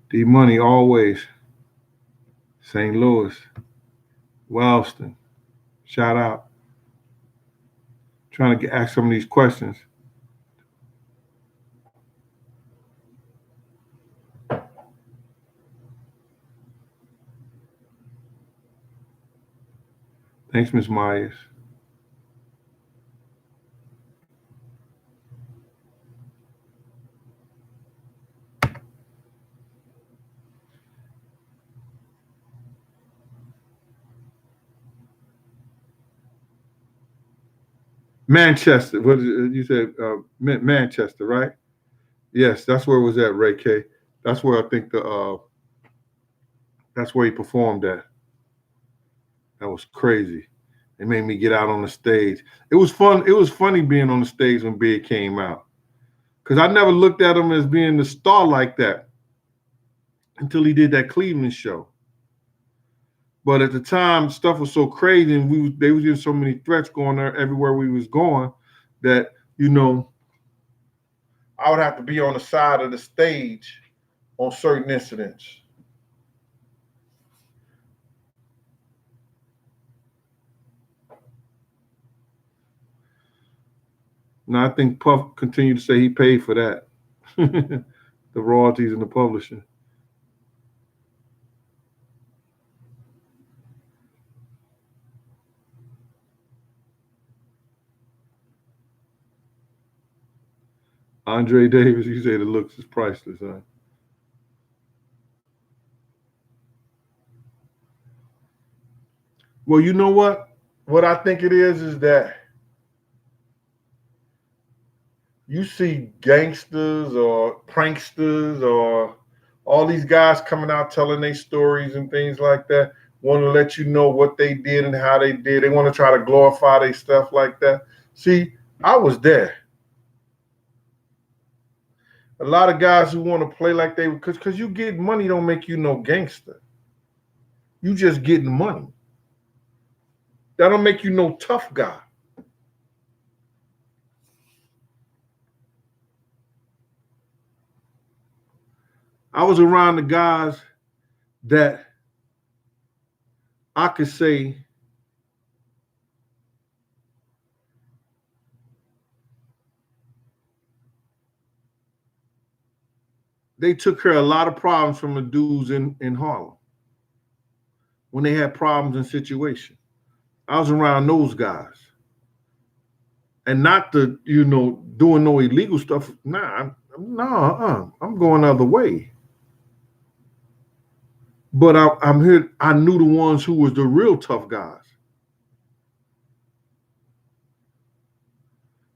D Money always. St. Louis, Wellston. Shout out. Trying to ask some of these questions. Thanks, Miss Myers. Manchester. What is it? You said Manchester, right? Yes, that's where it was at, Ray K. That's where I think the that's where he performed at. That was crazy. It made me get out on the stage. It was fun. It was funny being on the stage when Big came out. Because I never looked at him as being the star like that until he did that Cleveland show. But at the time, stuff was so crazy, and they was getting so many threats going there everywhere we was going that I would have to be on the side of the stage on certain incidents. Now I think Puff continued to say he paid for that, the royalties and the publishing. Andre Davis, you say the looks is priceless, huh? Well, you know what? What I think it is that you see gangsters or pranksters or all these guys coming out telling their stories and things like that, want to let you know what they did and how they did. They want to try to glorify their stuff like that. See, I was there. A lot of guys who want to play like they because you get money don't make you no gangster. You just getting money. That don't make you no tough guy. I was around the guys that I could say they took care of a lot of problems from the dudes in Harlem when they had problems in situations. I was around those guys. And not the, doing no illegal stuff. I'm going the other way. But I'm here. I knew the ones who was the real tough guys.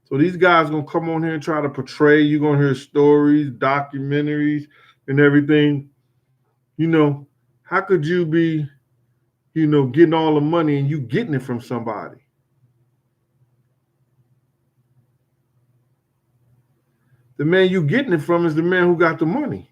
So these guys gonna come on here and try to portray. You're gonna hear stories, documentaries, and everything. How could you be, getting all the money and you getting it from somebody? The man you getting it from is the man who got the money.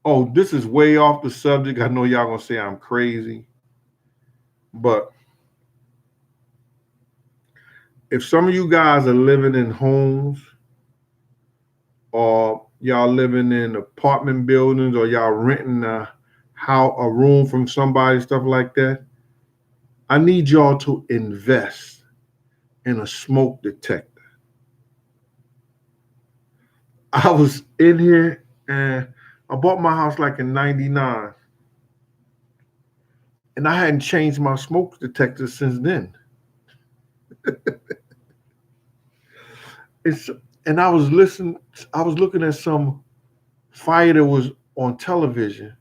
Oh, this is way off the subject. I know y'all gonna say I'm crazy, but if some of you guys are living in homes or y'all living in apartment buildings or y'all renting a room from somebody, stuff like that, I need y'all to invest in a smoke detector. I was in here and I bought my house like in 99 and I hadn't changed my smoke detector since then. And I was looking at some fire that was on television.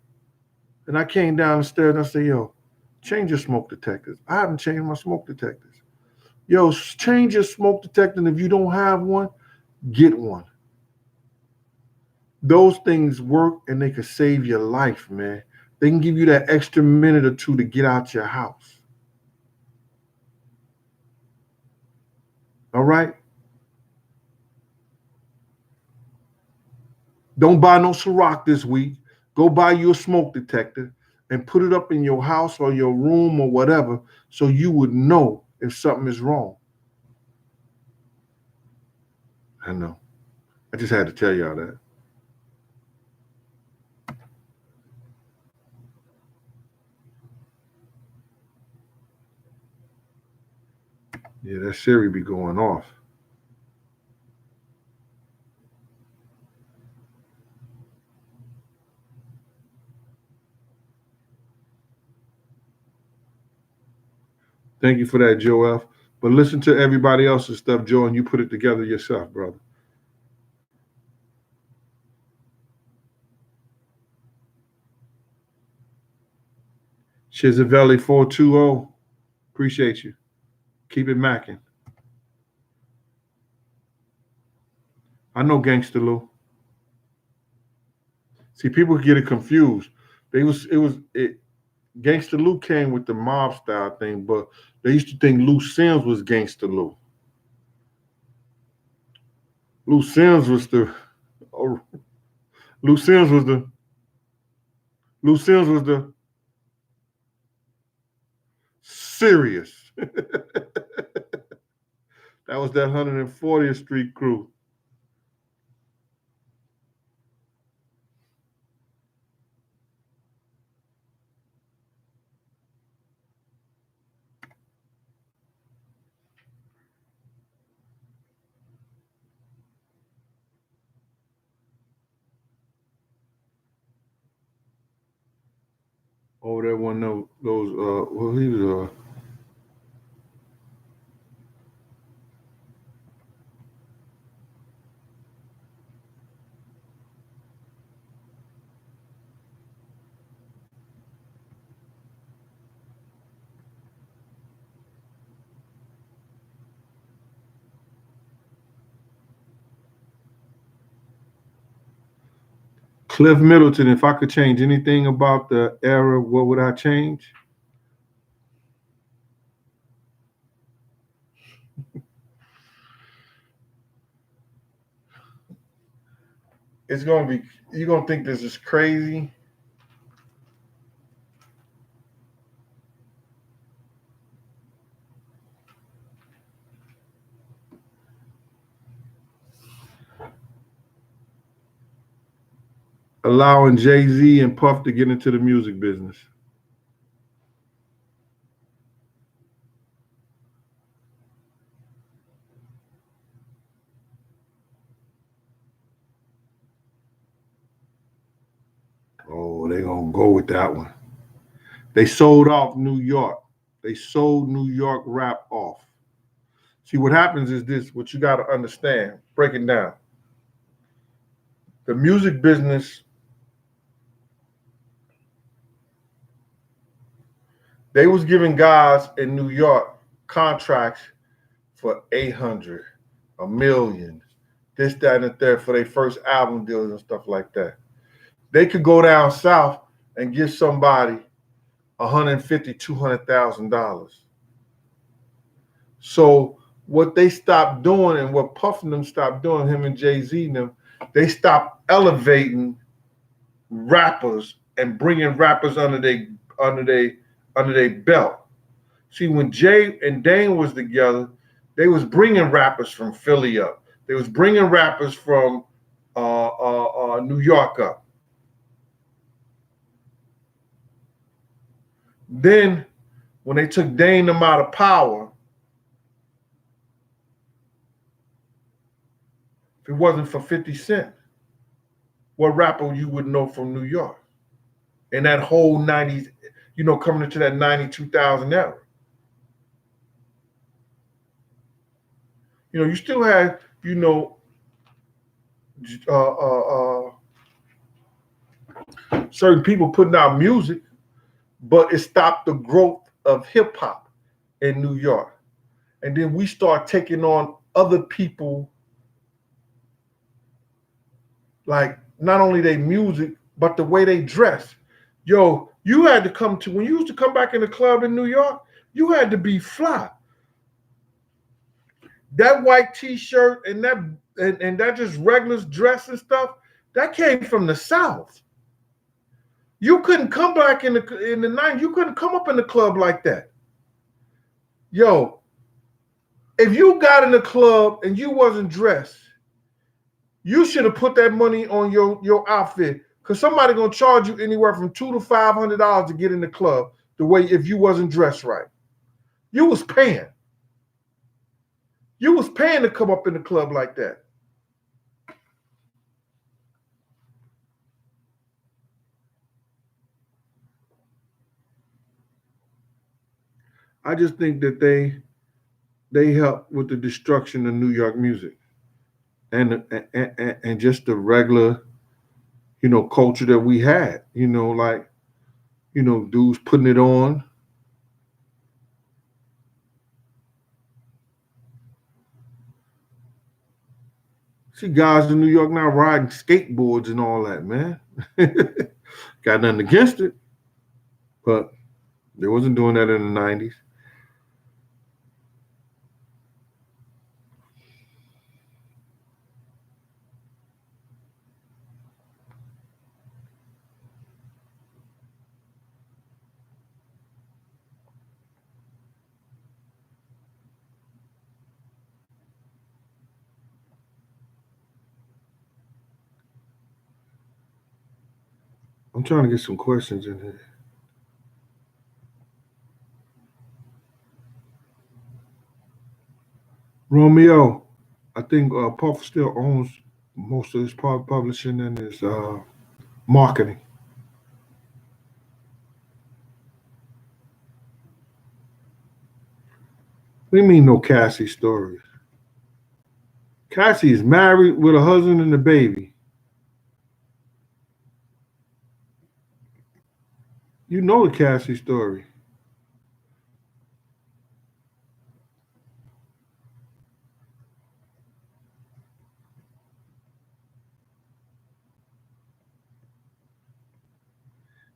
And I came down the stairs and I said, yo, change your smoke detectors. I haven't changed my smoke detectors. Yo, change your smoke detector. And if you don't have one, get one. Those things work and they can save your life, man. They can give you that extra minute or two to get out your house. All right? Don't buy no Ciroc this week. Go buy you a smoke detector and put it up in your house or your room or whatever so you would know if something is wrong. I know. I just had to tell y'all that. Yeah, that Siri be going off. Thank you for that, Joel. But listen to everybody else's stuff, Joe, and you put it together yourself, brother. Shizavelli 420. Appreciate you. Keep it macking. I know Gangsta Lou. See, people get it confused. Gangsta Lou came with the mob style thing, but they used to think Lou Sims was Gangsta Lou. Lou Sims was the oh, Lou Sims was the Lou Sims was the serious. That was that 140th Street crew. Oh, that one of those well he was Cliff Middleton. If I could change anything about the era, what would I change? It's gonna be you're gonna think this is crazy. allowing Jay-Z and Puff to get into the music business? Oh, they gonna go with that one. They sold off New York. They sold New York rap off. See, what happens is this, what you got to understand, breaking down. The music business, they was giving guys in New York contracts for 800, a million, this, that, and the third for their first album deals and stuff like that. They could go down south and give somebody $150,000, $200,000. So what they stopped doing and what Puff and them stopped doing, him and Jay-Z and them, they stopped elevating rappers and bringing rappers under their belt. See, when Jay and Dane was together, they was bringing rappers from Philly up. They was bringing rappers from New York up. Then, when they took Dane them out of power, if it wasn't for 50 Cent, what rapper you would know from New York? In that whole 90s, coming into that 92,000 era. You still had, certain people putting out music, but it stopped the growth of hip hop in New York. And then we start taking on other people, like not only their music, but the way they dress. Yo, you had to when you used to come back in the club in New York, you had to be fly. That white t-shirt and that just regular dress and stuff, that came from the South. You couldn't come back in the 90s. You couldn't come up in the club like that. Yo, if you got in the club and you wasn't dressed, you should have put that money on your outfit, because somebody gonna charge you anywhere from $200 to $500 to get in the club. The way if you wasn't dressed right, you was paying. You was paying to come up in the club like that. I just think that they help with the destruction of New York music and just the regular, culture that we had. Dudes putting it on. See guys in New York now riding skateboards and all that, man. Got nothing against it, but they wasn't doing that in the 90s. I'm trying to get some questions in here. Romeo, I think Puff still owns most of his publishing and his marketing. What do you mean no Cassie stories? Cassie is married with a husband and a baby. You know the Cassie story.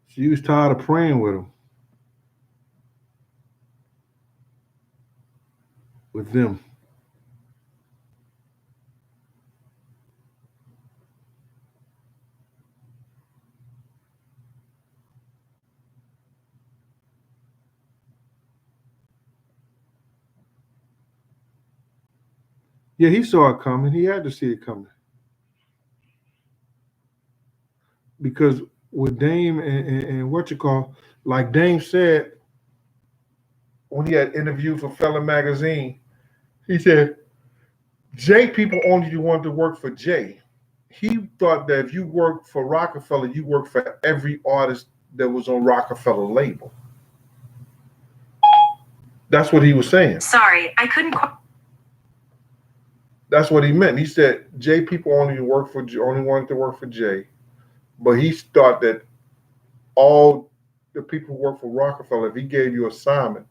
She was tired of praying with him. With them. Yeah, he saw it coming. He had to see it coming. because with Dame and what you call, like Dame said when he had interviewed for Fella magazine, he said Jay people only wanted to work for Jay. He thought that if you worked for Rockefeller, you worked for every artist that was on Rockefeller label. That's what he was saying. Sorry, I couldn't. That's what he meant. He said Jay people only wanted to work for Jay, but he thought that all the people who work for Rockefeller, if he gave you assignment,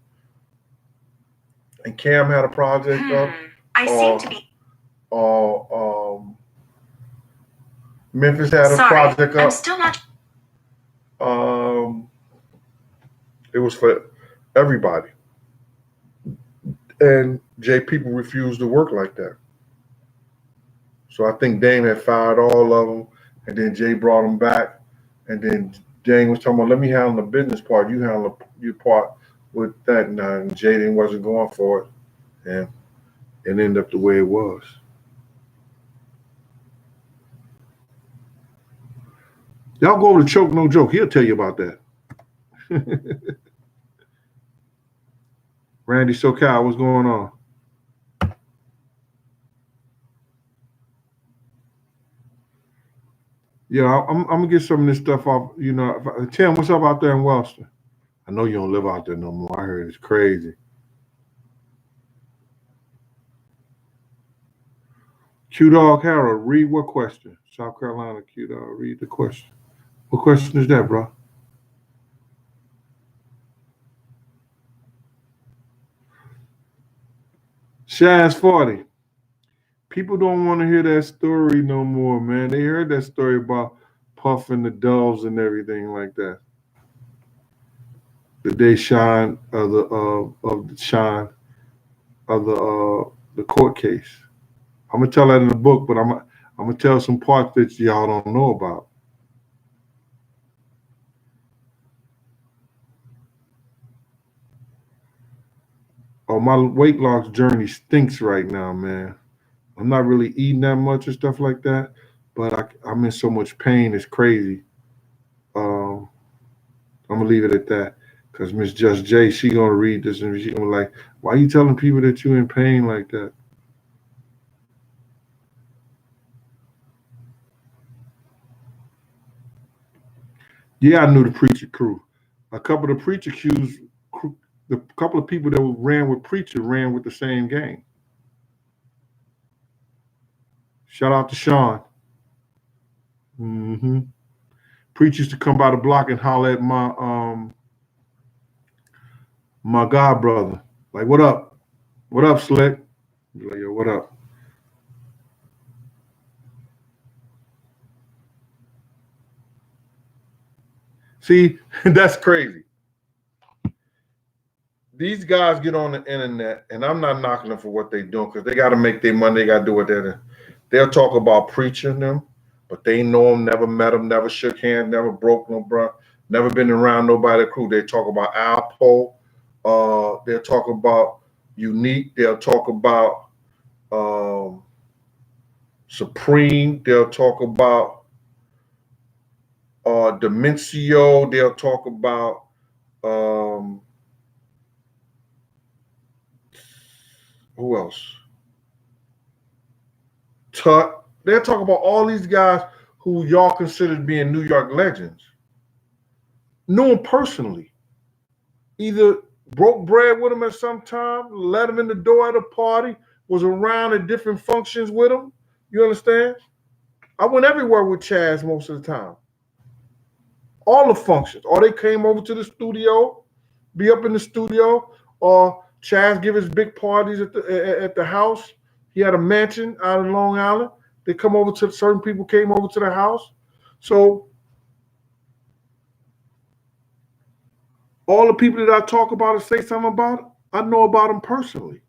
and Cam had a project up, I seem to be. Memphis had a project up. I'm still not. It was for everybody, and Jay people refused to work like that. So I think Dame had fired all of them, and then Jay brought them back, and then Dame was talking about, let me handle the business part, you handle your part with that, and Jay wasn't going for it, and it ended up the way it was. Y'all go over to Choke No Joke, he'll tell you about that. Randy SoCal, what's going on? Yeah, I'm gonna get some of this stuff off. You know, Tim, what's up out there in Wellston? I know you don't live out there no more. I heard it's crazy. Q Dog Harold, read what question? South Carolina Q Dog, read the question. What question is that, bro? Shaz 40. People don't want to hear that story no more, man. They heard that story about Puff and the Doves and everything like that. The day shine of the court case. I'm gonna tell that in the book, but I'm gonna tell some parts that y'all don't know about. Oh, my weight loss journey stinks right now, man. I'm not really eating that much or stuff like that, but I'm in so much pain. It's crazy. I'm gonna leave it at that because Miss Just J, she gonna read this and she gonna be like, "Why are you telling people that you're in pain like that?" Yeah, I knew the Preacher crew. A couple of the Preacher crews, the couple of people that ran with Preacher ran with the same gang. Shout out to Sean. Mm-hmm. Preacher used to come by the block and holler at my god brother. Like, what up? What up, Slick? Be like, yo, what up? See, that's crazy. These guys get on the internet, and I'm not knocking them for what they're doing because they got to make their money. They got to do what they're doing. They'll talk about preaching them, but they know them, never met them, never shook hands, never broke no bro, never been around nobody crew. They talk about Alpo. They'll talk about Unique. They'll talk about Supreme. They'll talk about Demencio. They'll talk about who else? Tut. They'll talk about all these guys who y'all considered being New York legends. Knew them personally. Either broke bread with them at some time, let them in the door at a party, was around at different functions with them. You understand? I went everywhere with Chaz most of the time. All the functions. Or they came over to the studio, be up in the studio, or Chaz give his big parties at the house. He had a mansion out in Long Island. They come over to certain people came over to the house. So all the people that I talk about and say something about, I know about them personally.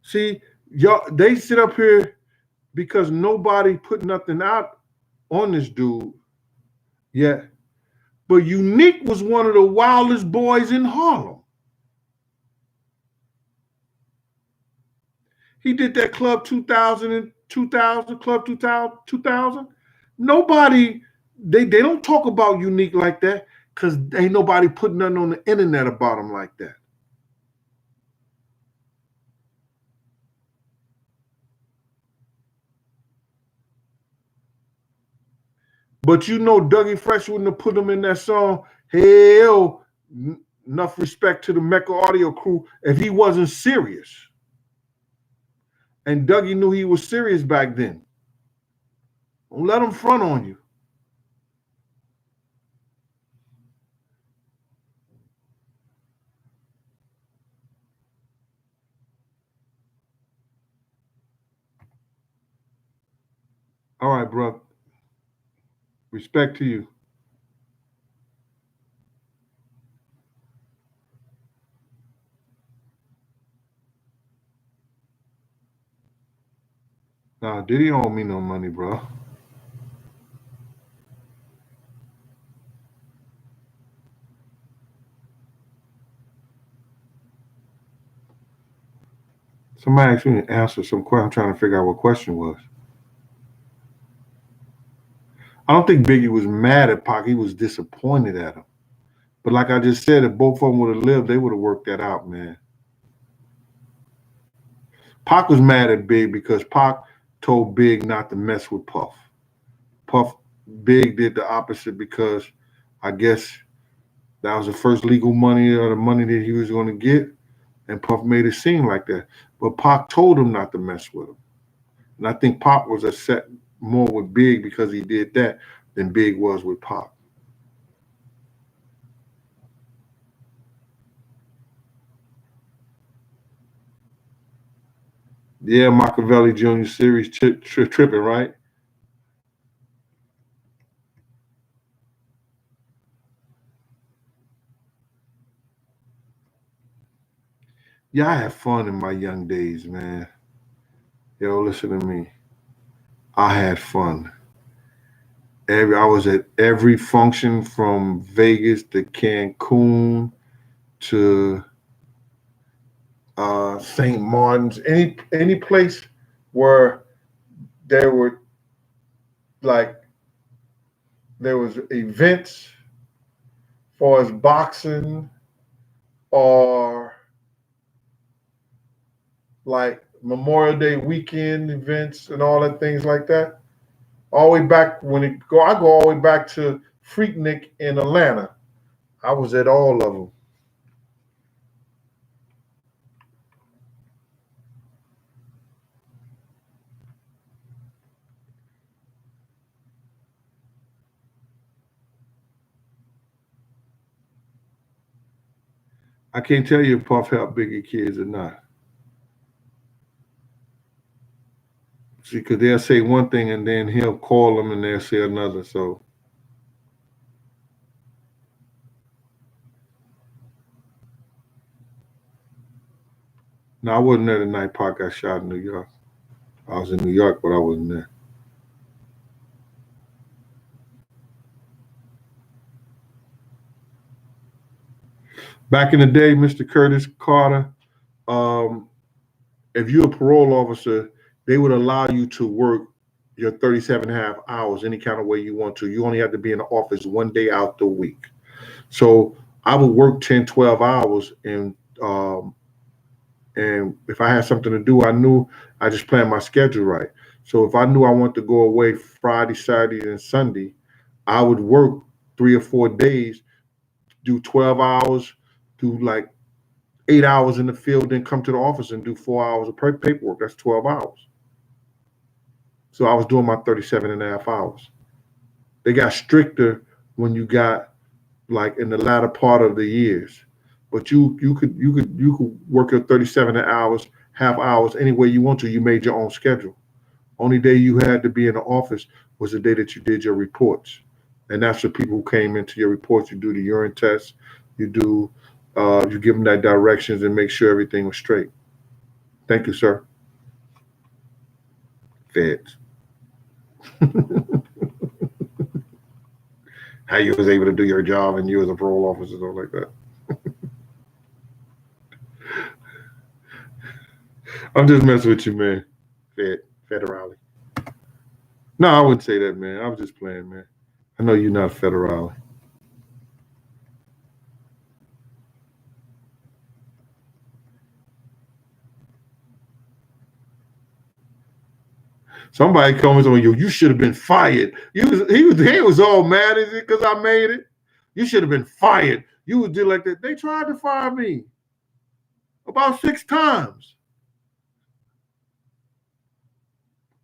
See, y'all, they sit up here because nobody put nothing out on this dude yet. But Unique was one of the wildest boys in Harlem. He did that Club 2000 and 2000, Club 2000. Nobody, they don't talk about Unique like that because ain't nobody putting nothing on the internet about him like that. But you know, Dougie Fresh wouldn't have put him in that song. Hell, enough respect to the Mecca Audio crew if he wasn't serious. And Dougie knew he was serious back then. Don't let him front on you. All right, bro. Respect to you. Nah, Diddy don't owe me no money, bro. Somebody asked me to answer some question. I'm trying to figure out what question was. I don't think Biggie was mad at Pac. He was disappointed at him. But like I just said, if both of them would have lived, they would have worked that out, man. Pac was mad at Big because Pac told Big not to mess with Puff. Big did the opposite because I guess that was the first legal money or the money that he was going to get, and Puff made it seem like that. But Pac told him not to mess with him. And I think Pac was upset more with Big because he did that than Big was with Pac. Yeah, Machiavelli Jr. series tripping, right? Yeah, I had fun in my young days, man. Yo, listen to me. I had fun. I was at every function from Vegas to Cancun to St. Martin's, any place where there were like there was events for as boxing or like Memorial Day weekend events and all that things like that. All the way back I go all the way back to Freaknik in Atlanta. I was at all of them. I can't tell you if Puff helped Biggie kids or not. See, because they'll say one thing and then he'll call them and they'll say another. So no, I wasn't there the night Pac got shot in New York. I was in New York, but I wasn't there. Back in the day, Mr. Curtis Carter, um, if you're a parole officer, they would allow you to work your 37 and a half hours any kind of way you want to. You only have to be in the office one day out the week. So I would work 10, 12 hours and if I had something to do, I knew I just planned my schedule right. So if I knew I wanted to go away Friday, Saturday, and Sunday, I would work 3 or 4 days, do 12 hours, do like 8 hours in the field, then come to the office and do 4 hours of paperwork. That's 12 hours. So I was doing my 37 and a half hours. They got stricter when you got like in the latter part of the years. But you could work your 37 hours, half hours any way you want to. You made your own schedule. Only day you had to be in the office was the day that you did your reports. And that's the people who came into your reports. You do the urine test, you give them that directions and make sure everything was straight. Thank you, sir. Feds. How you was able to do your job and you as a parole officer, stuff like that. I'm just messing with you, man. Federale. No, I wouldn't say that, man. I was just playing, man. I know you're not federale. Somebody comes on you. You should have been fired. He was all mad at it because I made it. You should have been fired. You would do like that. They tried to fire me about 6 times.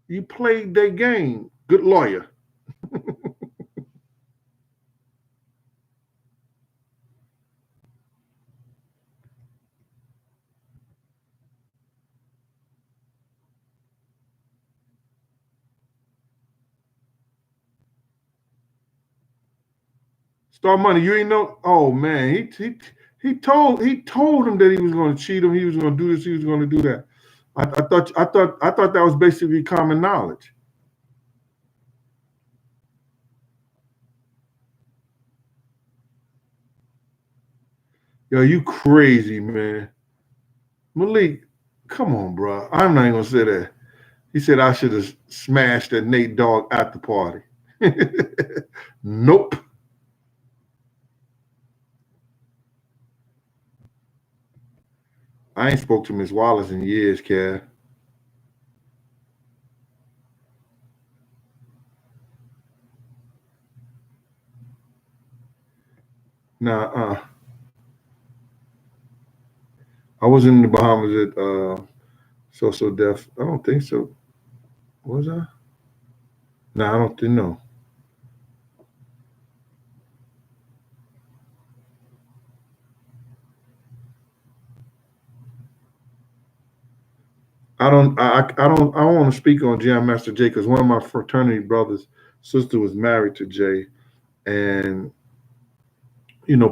You played their game. Good lawyer. Star Money, you ain't know. Oh man, he told him that he was going to cheat him. He was going to do this. He was going to do that. I thought that was basically common knowledge. Yo, you crazy, man. Malik, come on, bro. I'm not even gonna say that. He said I should have smashed that Nate Dogg at the party. Nope. I ain't spoke to Miss Wallace in years, Kev. Nah, I was in the Bahamas at So Def. I don't think so. Was I? Nah, I don't think no. I don't want to speak on Jam Master Jay because one of my fraternity brothers' sister was married to Jay, and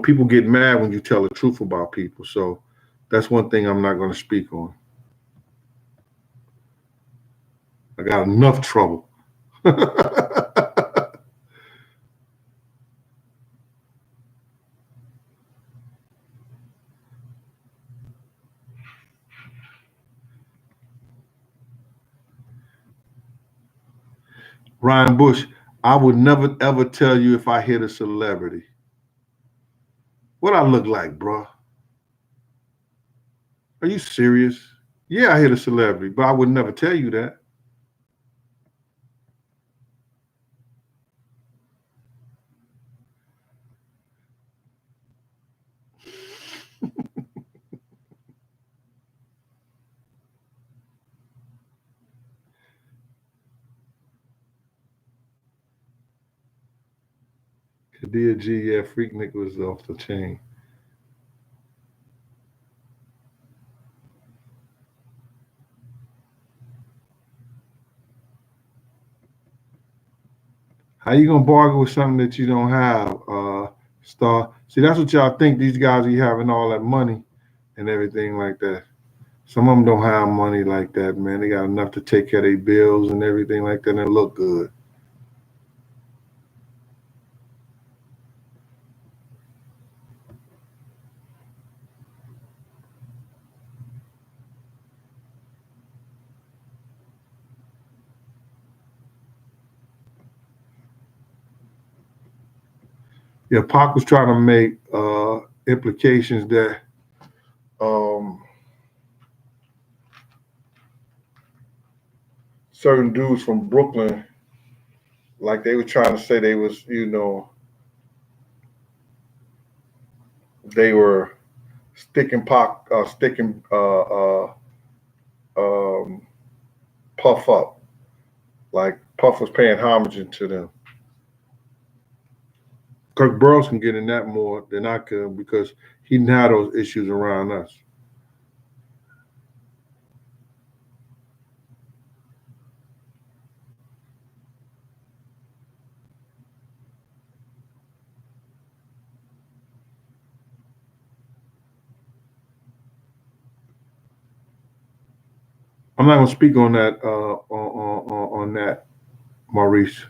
people get mad when you tell the truth about people. So that's one thing I'm not going to speak on. I got enough trouble. Ryan Bush, I would never ever tell you if I hit a celebrity. What I look like, bro? Are you serious? Yeah, I hit a celebrity, but I would never tell you that. Kadia G, yeah, Freaknik was off the chain. How you gonna bargain with something that you don't have, Star? See, that's what y'all think. These guys be having all that money and everything like that. Some of them don't have money like that, man. They got enough to take care of their bills and everything like that, and they look good. Yeah, Pac was trying to make implications that um, certain dudes from Brooklyn, like they were trying to say they was, they were sticking um, Puff up, like Puff was paying homage to them. Kirk Burrows can get in that more than I could because he didn't have those issues around us. I'm not gonna speak on that on that, Maurice,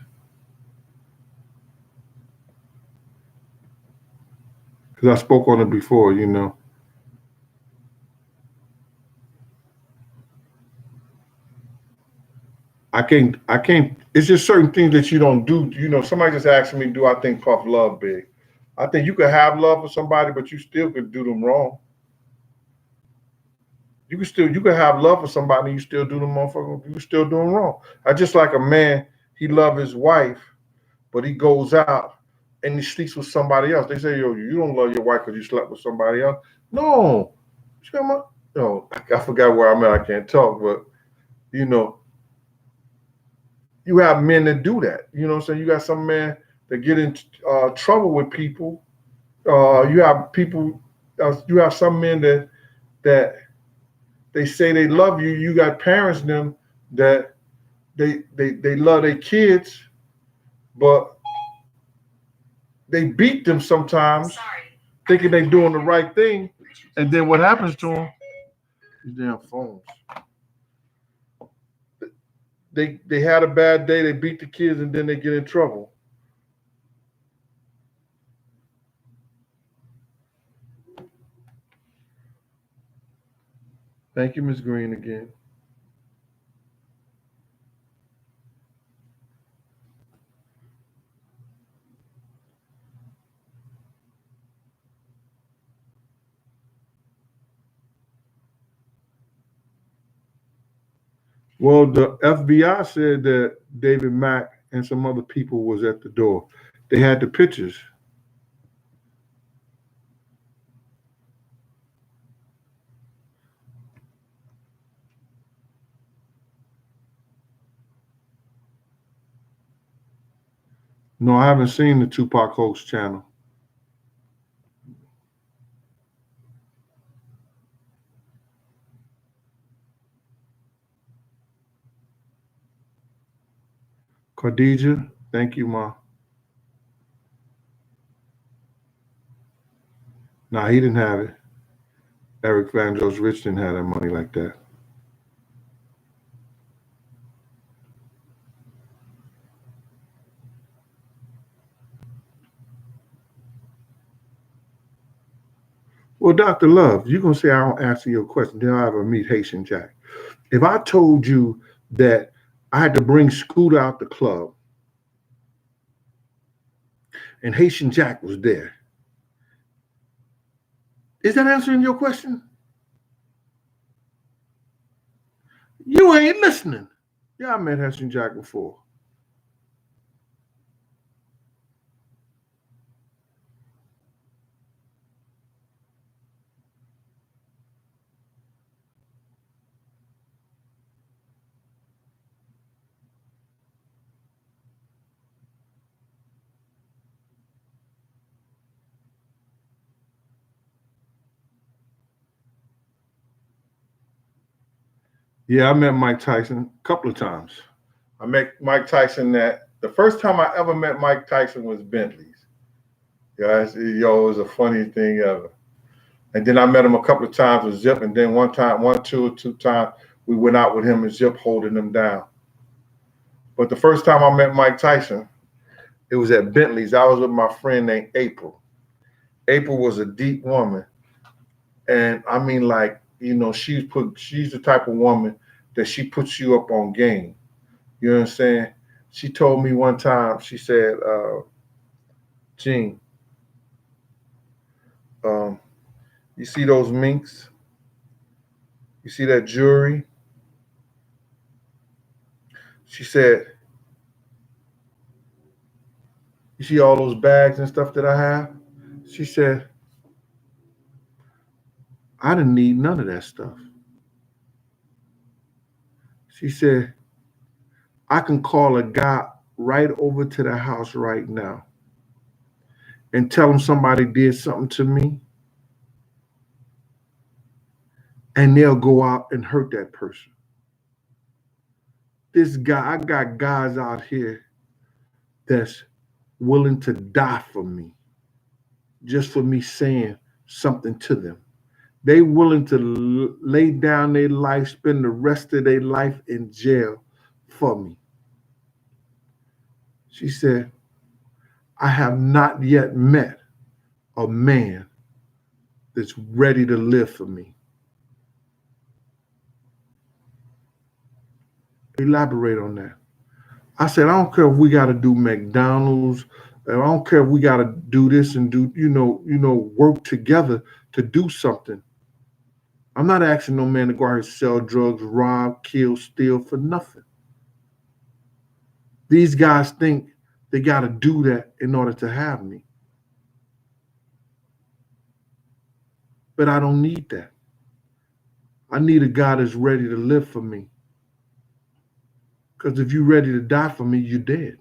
because I spoke on it before. I can't. It's just certain things that you don't do. You know, somebody just asked me, do I think Puff love big? I think you could have love for somebody, but you still could do them wrong. You could have love for somebody and you still do them motherfucker, you still doing wrong. I just like a man, he love his wife, but he goes out and he sleeps with somebody else. They say, yo, you don't love your wife because you slept with somebody else. No. No, I forgot where I'm at. I can't talk, but you know, you have men that do that. You know what I'm saying? You got some men that get in trouble with people. You have people. You have some men that they say they love you. You got parents them that they love their kids, but they beat them sometimes, thinking they doing the right thing, and then what happens to them? These damn phones. They had a bad day. They beat the kids, and then they get in trouble. Thank you, Ms. Green, again. Well, the FBI said that David Mack and some other people was at the door. They had the pictures. No, I haven't seen the Tupac Hoax channel. Khadija, thank you, Ma. Nah, he didn't have it. Eric Vandross Rich didn't have that money like that. Well, Dr. Love, you're going to say I don't answer your question. Then I ever meet Haitian Jack. If I told you that I had to bring Scooter out the club and Haitian Jack was there, is that answering your question? You ain't listening. Yeah, I met Haitian Jack before. Yeah, I met Mike Tyson a couple of times. I met Mike Tyson the first time I ever met Mike Tyson was Bentley's. Yeah, it was a funny thing ever. And then I met him a couple of times with Zip, and then two times, we went out with him and Zip holding him down. But the first time I met Mike Tyson, it was at Bentley's. I was with my friend named April. April was a deep woman. And I mean, like, she's the type of woman that she puts you up on game. You know what I'm saying? She told me one time, she said, Gene, you see those minks? You see that jewelry? She said, you see all those bags and stuff that I have? She said, I didn't need none of that stuff. She said, I can call a guy right over to the house right now and tell him somebody did something to me, and they'll go out and hurt that person. I got guys out here that's willing to die for me, just for me saying something to them. They willing to lay down their life, spend the rest of their life in jail for me. She said, I have not yet met a man that's ready to live for me. Elaborate on that. I said, I don't care if we got to do McDonald's. I don't care if we got to do this and do, work together to do something. I'm not asking no man to go out and sell drugs, rob, kill, steal for nothing. These guys think they got to do that in order to have me. But I don't need that. I need a God that's ready to live for me. Because if you're ready to die for me, you're dead.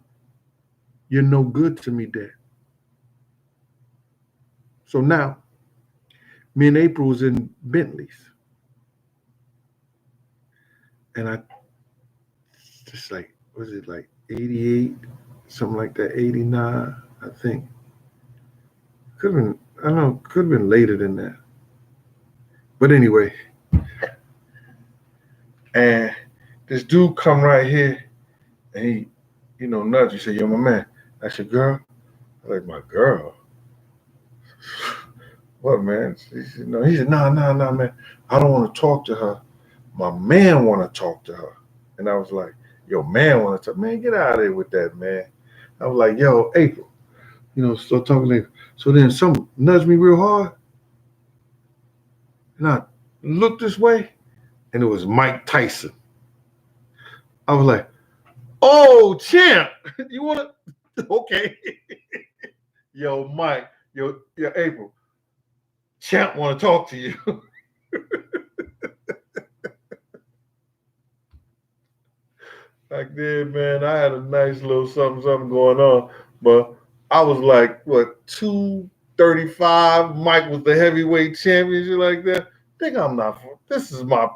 You're no good to me dead. So now, me and April was in Bentleys. And I just like, was it like 88, something like that, 89, I think. Could have been, I don't know, could have been later than that. But anyway, and this dude come right here and he, nudge. He said, yo, my man, that's your girl? I like, my girl? What, man? He said, no, nah, man. I don't want to talk to her. My man want to talk to her. And I was like, yo, man want to talk. Man, get out of there with that, man. I was like, yo, April. Start talking later. So then some nudged me real hard. And I looked this way, and it was Mike Tyson. I was like, oh, champ, you want to? Okay. Yo, Mike, yo, April, champ want to talk to you. Back then, man, I had a nice little something going on, but I was like, what, 235? Mike was the heavyweight champion, like that. Think I'm not. This is my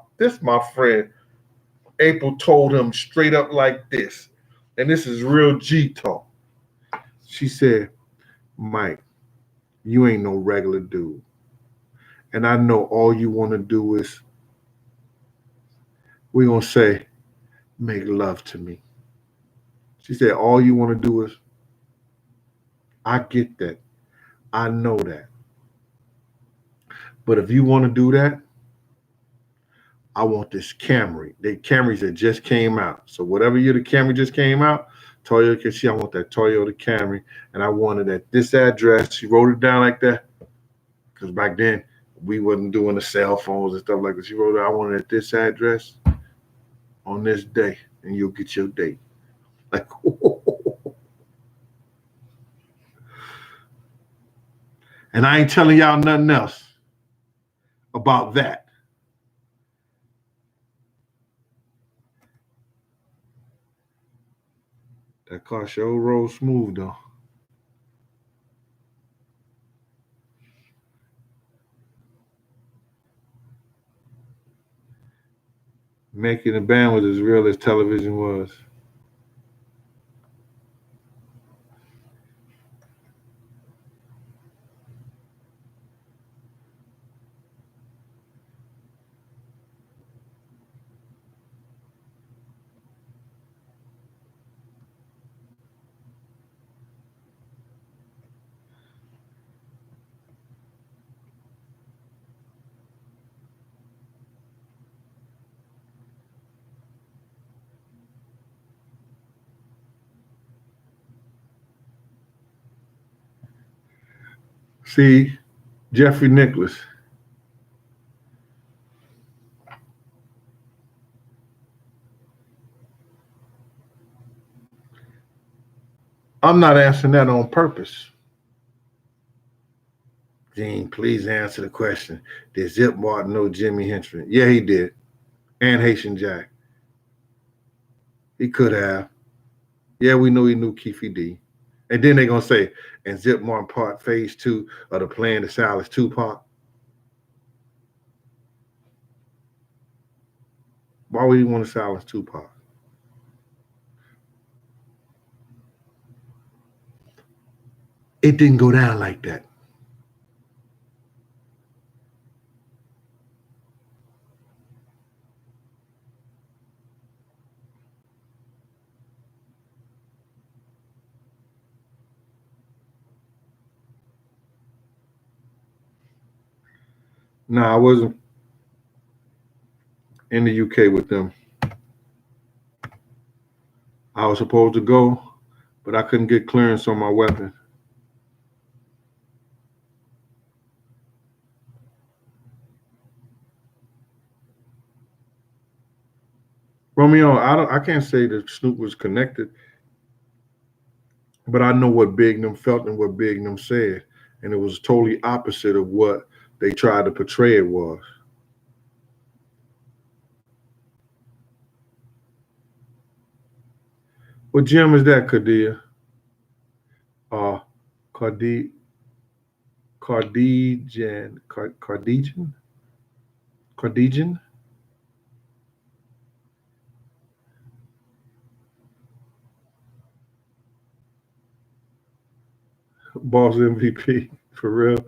friend. April told him straight up like this, and this is real G talk. She said, Mike, you ain't no regular dude. And I know all you want to do is, we're going to say, make love to me. She said, all you want to do is, I get that. I know that. But if you want to do that, I want this Camry. The Camrys that just came out. So whatever year the Camry just came out, Toyota, I want that Toyota Camry. And I wanted at this address. She wrote it down like that. Because back then, we wasn't doing the cell phones and stuff like that. She wrote it, I want it at this address on this day, and you'll get your date. Like, and I ain't telling y'all nothing else about that. That car sure rolled smooth though. Making a band was as real as television was. See, Jeffrey Nicholas. I'm not answering that on purpose. Gene, please answer the question. Did Zip Martin know Jimi Hendrix? Yeah, he did. And Haitian Jack. He could have. Yeah, we know he knew Keefy D. And then they're going to say, and Zip Martin part phase 2 of the plan to silence Tupac. Why would he want to silence Tupac? It didn't go down like that. No, I wasn't in the UK with them. I was supposed to go, but I couldn't get clearance on my weapon. Romeo, I can't say that Snoop was connected, but I know what Big Them felt and what Big Them said, and it was totally opposite of what they tried to portray it was. What gym is that, Kadia? Uh, Cardi, Cardigan, Cardigan, Boss MVP for real.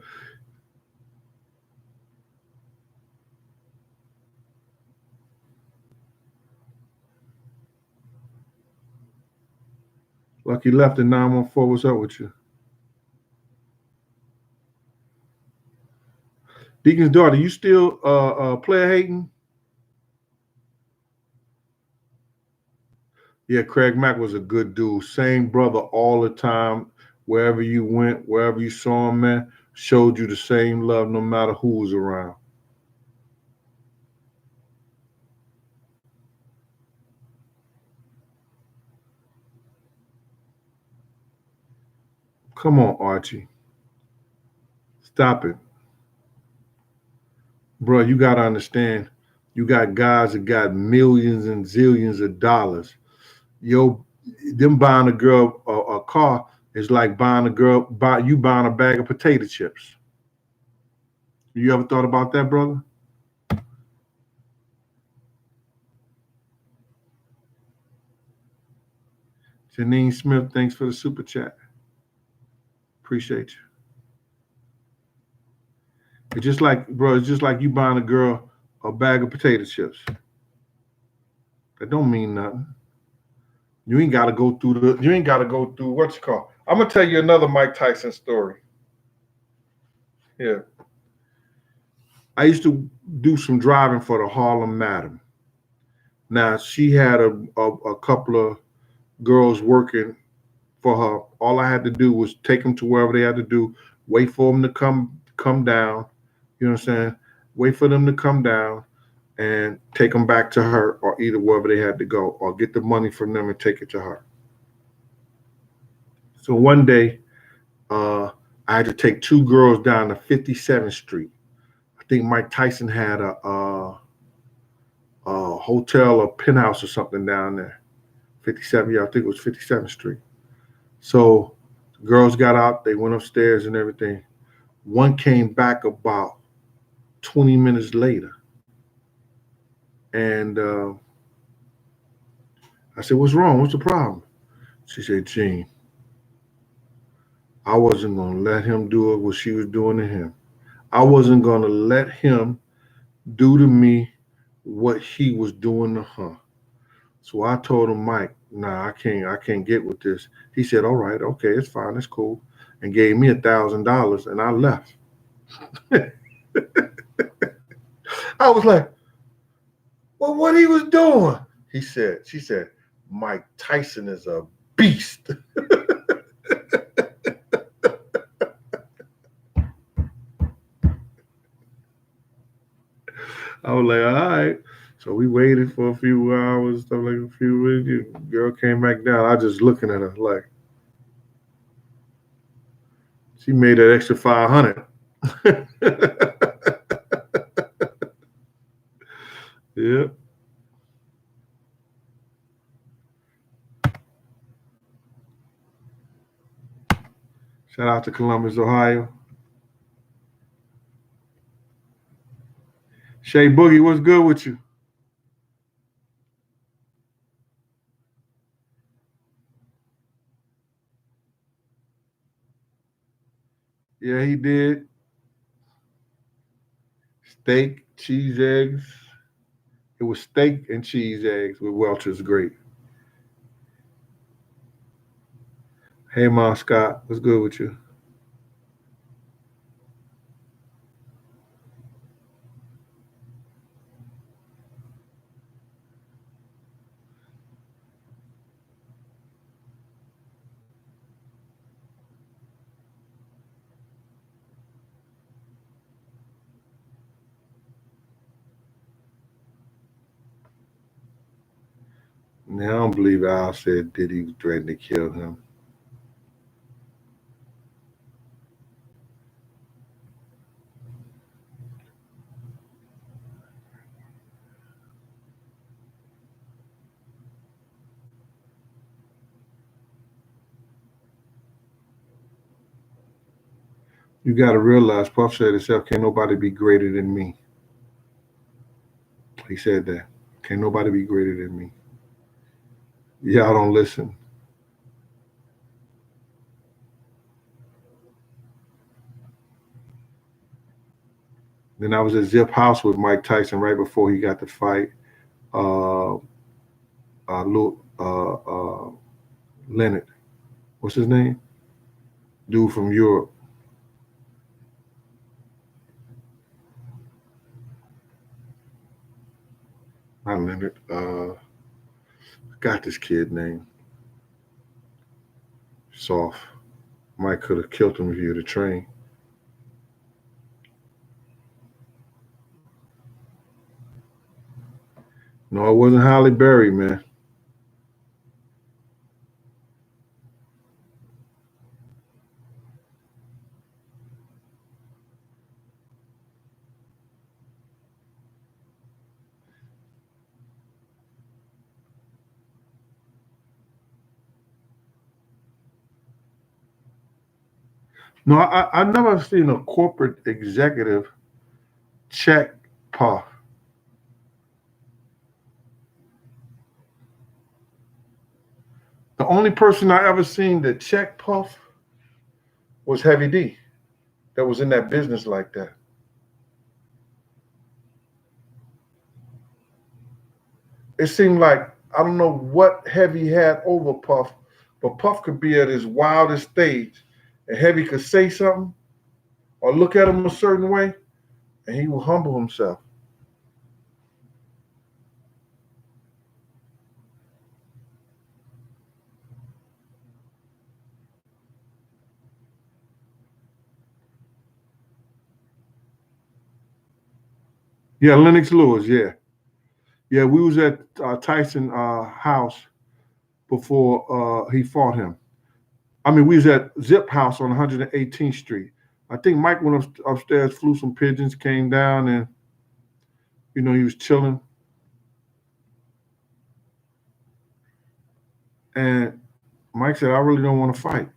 Lucky left at 914. What's up with you? Deacon's daughter, you still player hating? Yeah, Craig Mack was a good dude. Same brother all the time. Wherever you went, wherever you saw him, man, showed you the same love no matter who was around. Come on, Archie. Stop it. Bro, you got to understand, you got guys that got millions and zillions of dollars. Yo, them buying a girl a car is like you buying a bag of potato chips. You ever thought about that, brother? Janine Smith, thanks for the super chat. Appreciate you. It's just like, bro, it's just like you buying a girl a bag of potato chips. That don't mean nothing. You ain't gotta go through what's it called. I'm gonna tell you another Mike Tyson story. Yeah. I used to do some driving for the Harlem Madam. Now she had a couple of girls working for her. All I had to do was take them to wherever they had to do, wait for them to come down. You know what I'm saying? Wait for them to come down and take them back to her, or either wherever they had to go, or get the money from them and take it to her. So one day, I had to take two girls down to 57th Street. I think Mike Tyson had a hotel or penthouse or something down there. 57, yeah, I think it was 57th Street. So the girls got out, they went upstairs and everything. One came back about 20 minutes later. And I said, "What's wrong? What's the problem?" She said, "Gene, I wasn't going to let him do what she was doing to him. I wasn't going to let him do to me what he was doing to her." So I told him, "Mike, nah, I can't get with this." He said, "All right, okay, it's fine, it's cool," and gave me $1,000, and I left. I was like, "Well, what he was doing?" She said, "Mike Tyson is a beast." I was like, "All right." So we waited for a few hours, stuff like a few minutes. Girl came back down. I just looking at her like she made that extra 500. Yeah. Shout out to Columbus, Ohio. Shay Boogie, what's good with you? Yeah, he did. Steak, cheese, eggs. It was steak and cheese eggs with Welch's Grape. Hey, Mom Scott, what's good with you? Now, I don't believe Al said Diddy threatened to kill him. You got to realize, Puff said himself, can't nobody be greater than me. He said that. Can't nobody be greater than me. Y'all don't listen. Then I was at Zip House with Mike Tyson right before he got the fight. Leonard. What's his name? Dude from Europe. Not Leonard. Got this kid name. Soft. Mike could have killed him if he had trained. No, it wasn't Halle Berry, man. No, I never seen a corporate executive check Puff. The only person I ever seen that check Puff was Heavy D, that was in that business like that. It seemed like, I don't know what Heavy had over Puff, but Puff could be at his wildest stage, and Heavy could say something or look at him a certain way, and he will humble himself. Yeah, Lennox Lewis, yeah. Yeah, we was at Tyson house before he fought him. I mean, we was at Zip House on 118th Street. I think Mike went upstairs, flew some pigeons, came down, and he was chilling. And Mike said, "I really don't want to fight."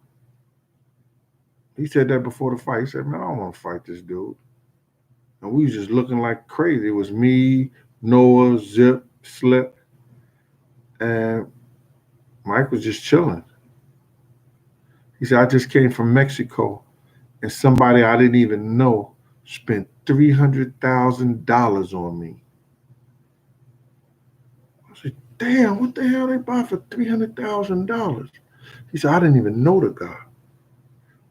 He said that before the fight. He said, "Man, I don't want to fight this dude." And we was just looking like crazy. It was me, Noah, Zip, Slip, and Mike was just chilling. He said, "I just came from Mexico, and somebody I didn't even know spent $300,000 on me." I said, "Damn, what the hell they buy for $300,000?" He said, "I didn't even know the guy.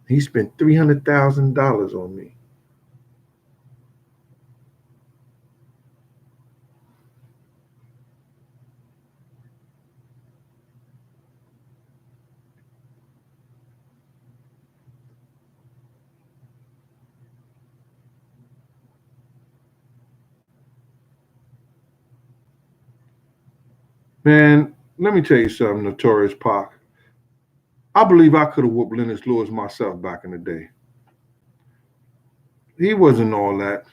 He spent $300,000 on me." Man, let me tell you something, Notorious Pac. I believe I could have whooped Lennox Lewis myself back in the day. He wasn't all that.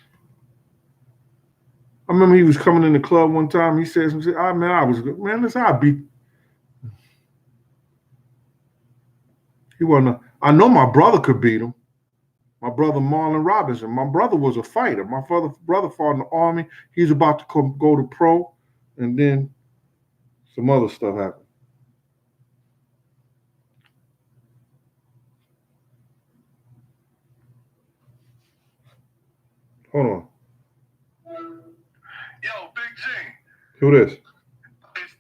I remember he was coming in the club one time. He said some shit. Listen, I beat. He wasn't. I know my brother could beat him. My brother Marlon Robinson. My brother was a fighter. My brother fought in the army. He's about to go to pro, and then some other stuff happened. Hold on. Yo, Big G. Who this? It's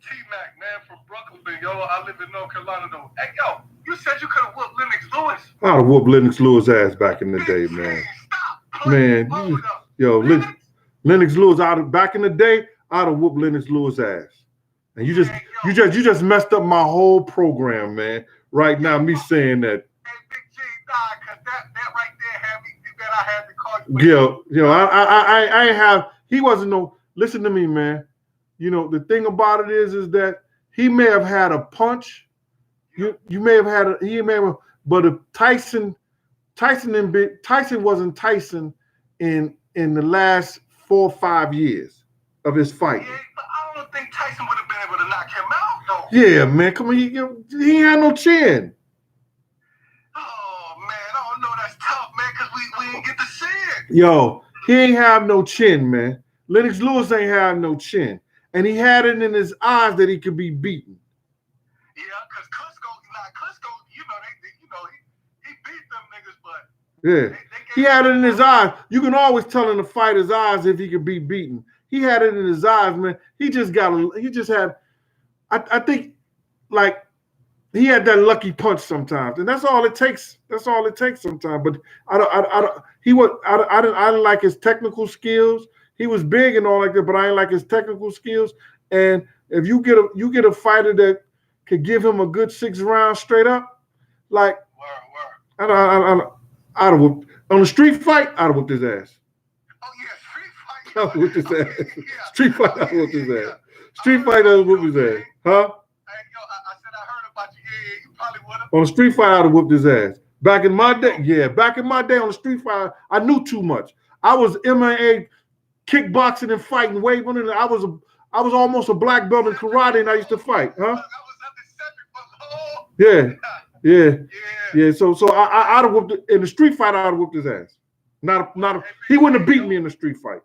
T-Mac, man, from Brooklyn. Yo, I live in North Carolina, though. Hey, yo, you said you could have whooped Lennox Lewis? I'd have whooped Lennox Lewis' ass back in the day, man. Stop. Man, Lennox Lewis back in the day, I'd have whooped Lennox Lewis' ass. And you just messed up my whole program, man. Right now, me saying that. Hey, Big G, because that right there had me, that I had to call you. I ain't have, he wasn't no, listen to me, man. The thing about it is that he may have had a punch. You may have had but if Tyson wasn't Tyson in the last 4 or 5 years of his fight. Yeah, but I don't think Tyson would have been able to knock him out, though. Yeah, man, come on, he ain't had no chin. Oh, man, I don't know. That's tough, man, because we didn't get to see it. Yo, he ain't have no chin, man. Lennox Lewis ain't have no chin. And he had it in his eyes that he could be beaten. Yeah, because Klitschko, he beat them niggas, but Yeah. He had it in his eyes. You can always tell in the fighter's eyes if he could be beaten. He had it in his eyes, man. I think, like, he had that lucky punch sometimes, and that's all it takes. That's all it takes sometimes. But I didn't like his technical skills. He was big and all like that, but I didn't like his technical skills. And if you get a fighter that could give him a good 6 rounds straight up, like I'd have whooped on a street fight. I'd have whooped his ass. Oh yeah, street fight. I'd have whooped his ass. Yeah. Street fight. I'd have whooped his ass. Street fight. I'd have whooped his ass. Huh? I said I heard about you. Yeah, you probably would have. On a street fight, I'd have whooped his ass. Back in my day, on the street fight, I knew too much. I was MMA, kickboxing and fighting way more than I was almost a black belt in karate, and I used to fight, huh? I was under 7 foot. Yeah. So I'd have whooped in the street fight. I'd have whooped his ass. He wouldn't have beat me in the street fight.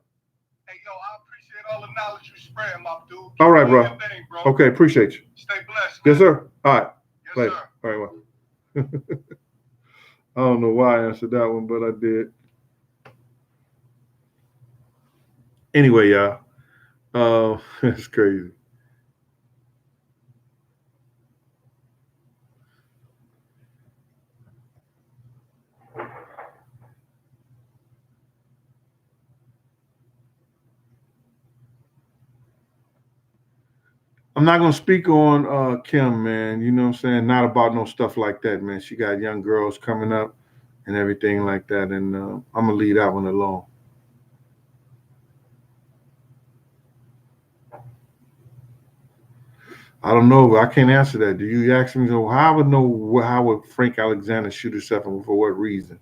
Hey, yo, I appreciate all the knowledge you spread, my dude. All right, bro. Thing, bro. Okay, appreciate you. Stay blessed, man. Yes, sir. All right. Yes, Later. sir. All right, well. I don't know why I answered that one, but I did. Anyway, y'all. It's crazy. I'm not gonna speak on Kim, man. You know what I'm saying? Not about no stuff like that, man. She got young girls coming up and everything like that, and I'm gonna leave that one alone. I don't know. I can't answer that. Do you ask me? So how would Frank Alexander shoot himself and for what reason?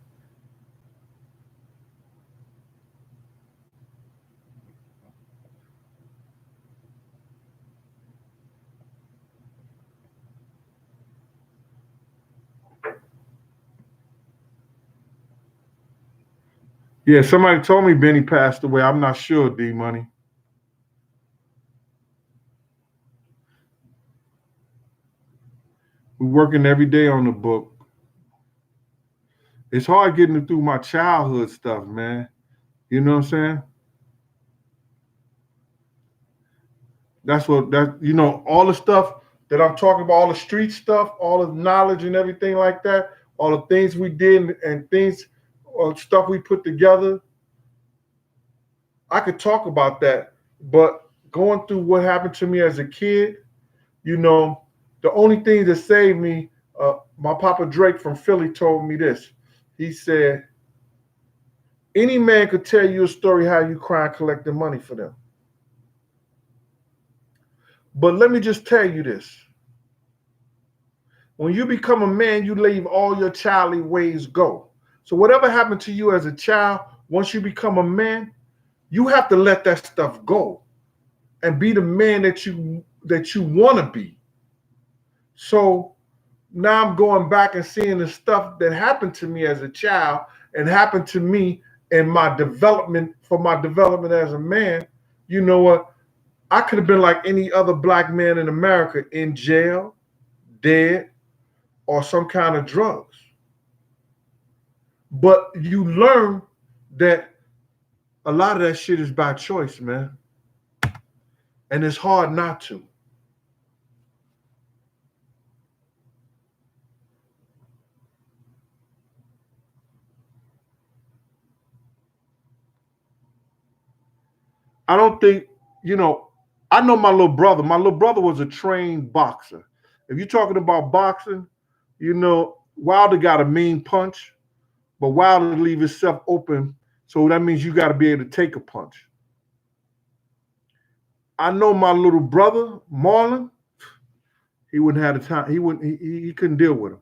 Yeah, somebody told me Benny passed away. I'm not sure, D Money. We're working every day on the book. It's hard getting through my childhood stuff, man. You know what I'm saying? All the stuff that I'm talking about, all the street stuff, all the knowledge and everything like that, all the things we did and things or stuff we put together. I could talk about that, but going through what happened to me as a kid, the only thing that saved me, my Papa Drake from Philly told me this. He said, any man could tell you a story how you crying collecting money for them. But let me just tell you this. When you become a man, you leave all your childly ways go. So whatever happened to you as a child, once you become a man, you have to let that stuff go and be the man that you want to be. So now I'm going back and seeing the stuff that happened to me as a child and happened to me in my development as a man. You know what? I could have been like any other black man in America, in jail, dead, or some kind of drugs. But you learn that a lot of that shit is by choice, man. And it's hard not to. I don't think, I know my little brother. My little brother was a trained boxer. If you're talking about boxing, Wilder got a mean punch, but Wilder leave himself open. So that means you got to be able to take a punch. I know my little brother, Marlon, he wouldn't have the time. He wouldn't. He couldn't deal with him.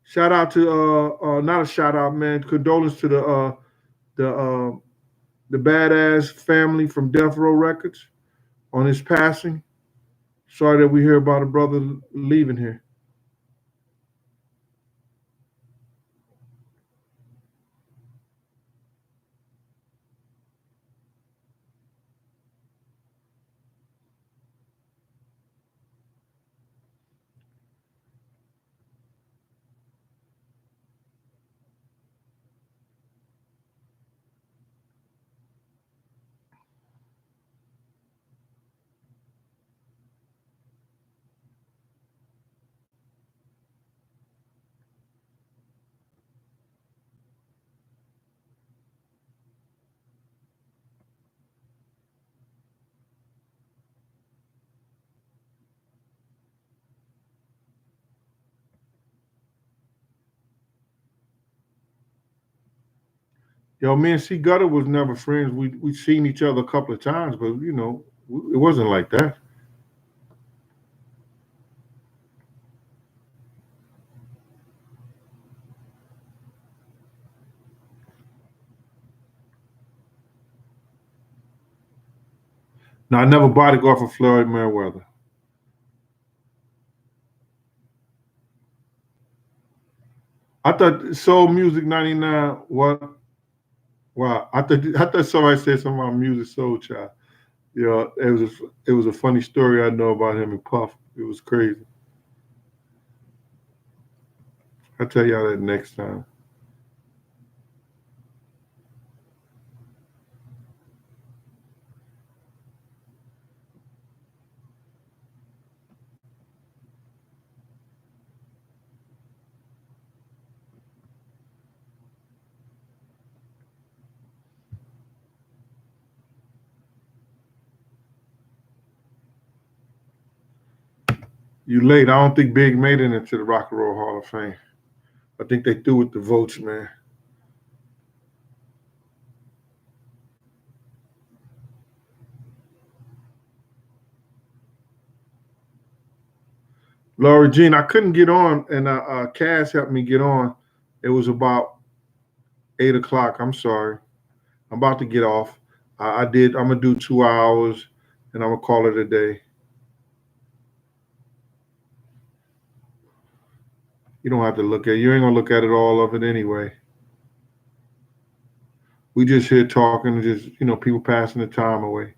Shout out to not a shout out, man. Condolence to the uh, the badass family from Death Row Records on his passing. Sorry that we hear about a brother leaving here. Yo, me and C Gutter was never friends. We seen each other a couple of times, but it wasn't like that. No, I never bodyguard for Floyd Mayweather. I thought Soul Music '99. What? Wow. I thought somebody said something about Music Soul Child. It was a funny story I know about him and Puff. It was crazy. I'll tell y'all that next time. You late. I don't think Big made it into the Rock and Roll Hall of Fame. I think they threw with the votes, man. Laura Jean, I couldn't get on, and Cass helped me get on. It was about 8 o'clock. I'm sorry. I'm about to get off. I did. I'm gonna do 2 hours, and I'm gonna call it a day. You don't have to look at it. You ain't gonna look at it all of it anyway. We just here talking, just people passing the time away.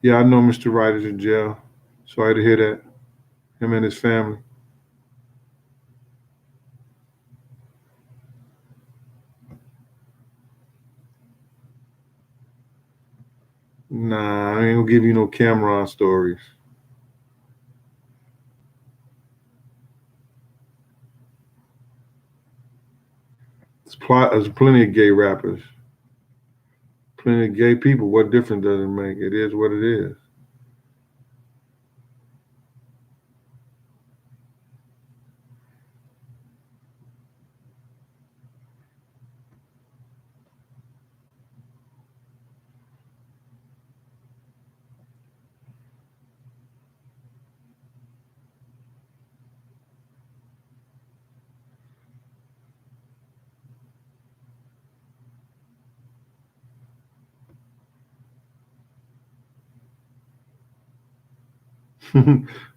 Yeah, I know Mr. Wright is in jail. Sorry to hear that. Him and his family. Nah, I ain't gonna give you no Cameron stories. There's plenty of gay rappers, plenty of gay people. What difference does it make? It is what it is.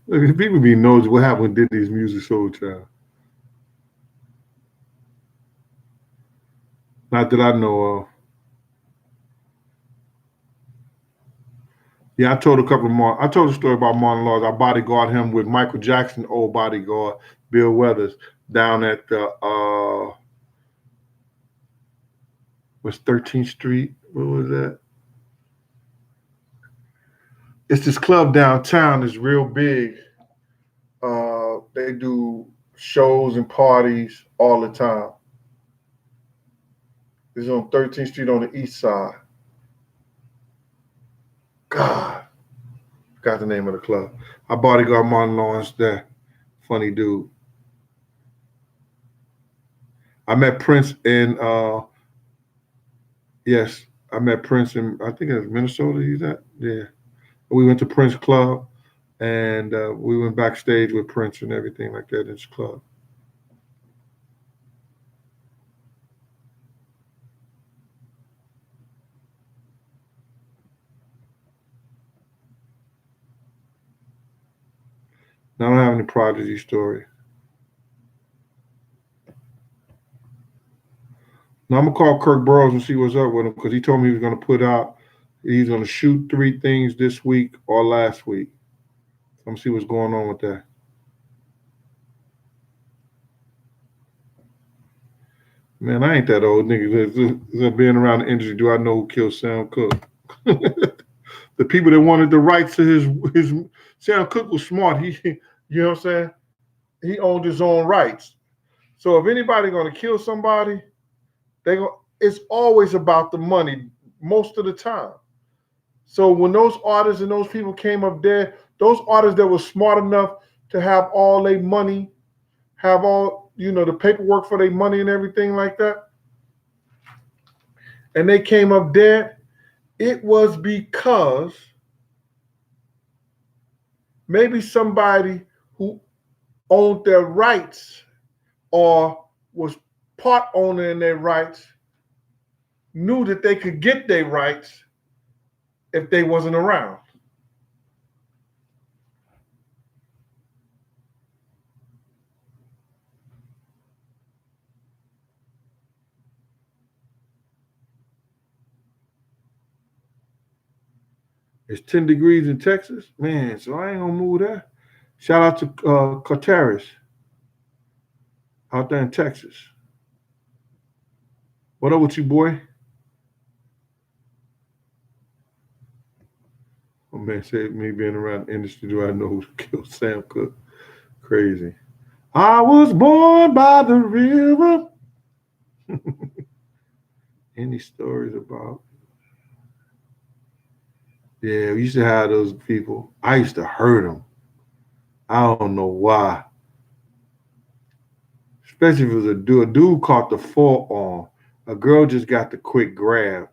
Look, people be knows what happened with Diddy's Music Soul Child. Not that I know of. Yeah, I told a couple more. I told a story about Martin Lawrence. I bodyguard him with Michael Jackson, old bodyguard Bill Weathers, down at the was 13th Street. What was that? It's this club downtown. It's real big. They do shows and parties all the time. It's on 13th Street on the east side. God, got the name of the club. I bodyguard Martin Lawrence there. Funny dude. I met Prince in yes, I met Prince in I think it was Minnesota. He's at yeah. We went to Prince Club and we went backstage with Prince and everything like that in his club. Now I don't have any Prodigy story. Now I'm gonna call Kirk Burrows and see what's up with him because he told me he was gonna put out. He's gonna shoot 3 things this week or last week. I'm gonna see what's going on with that. Man, I ain't that old nigga. Being around the industry, do I know who killed Sam Cooke? The people that wanted the rights to his Sam Cooke was smart. You know what I'm saying? He owned his own rights. So if anybody gonna kill somebody, it's always about the money most of the time. So when those artists and those people came up there, those artists that were smart enough to have all their money, have all, the paperwork for their money and everything like that, and they came up there, it was because maybe somebody who owned their rights or was part owner in their rights knew that they could get their rights if they wasn't around. It's 10 degrees in Texas. Man, so I ain't gonna move there. Shout out to Carteris out there in Texas. What up with you, boy? Oh man, said me being around the industry, do I know who killed Sam Cooke? Crazy. I was born by the river. Any stories about? Yeah, we used to have those people. I used to hurt them. I don't know why. Especially if it was a dude. A dude caught the forearm. A girl just got the quick grab.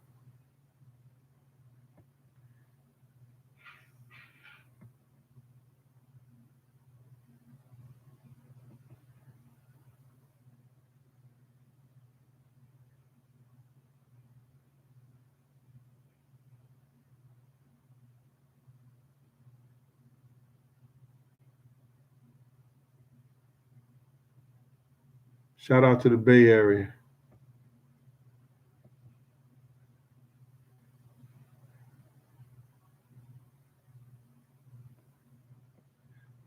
Shout out to the Bay Area.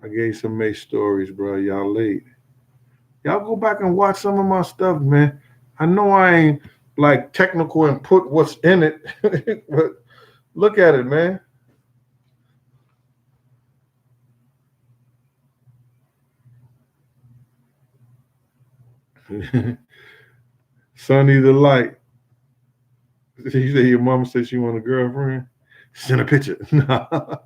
I gave some May stories, bro. Y'all late. Y'all go back and watch some of my stuff, man. I know I ain't like technical and put what's in it, but look at it, man. Sunny the light. You say your mama said she want a girlfriend? Send a picture. Nah.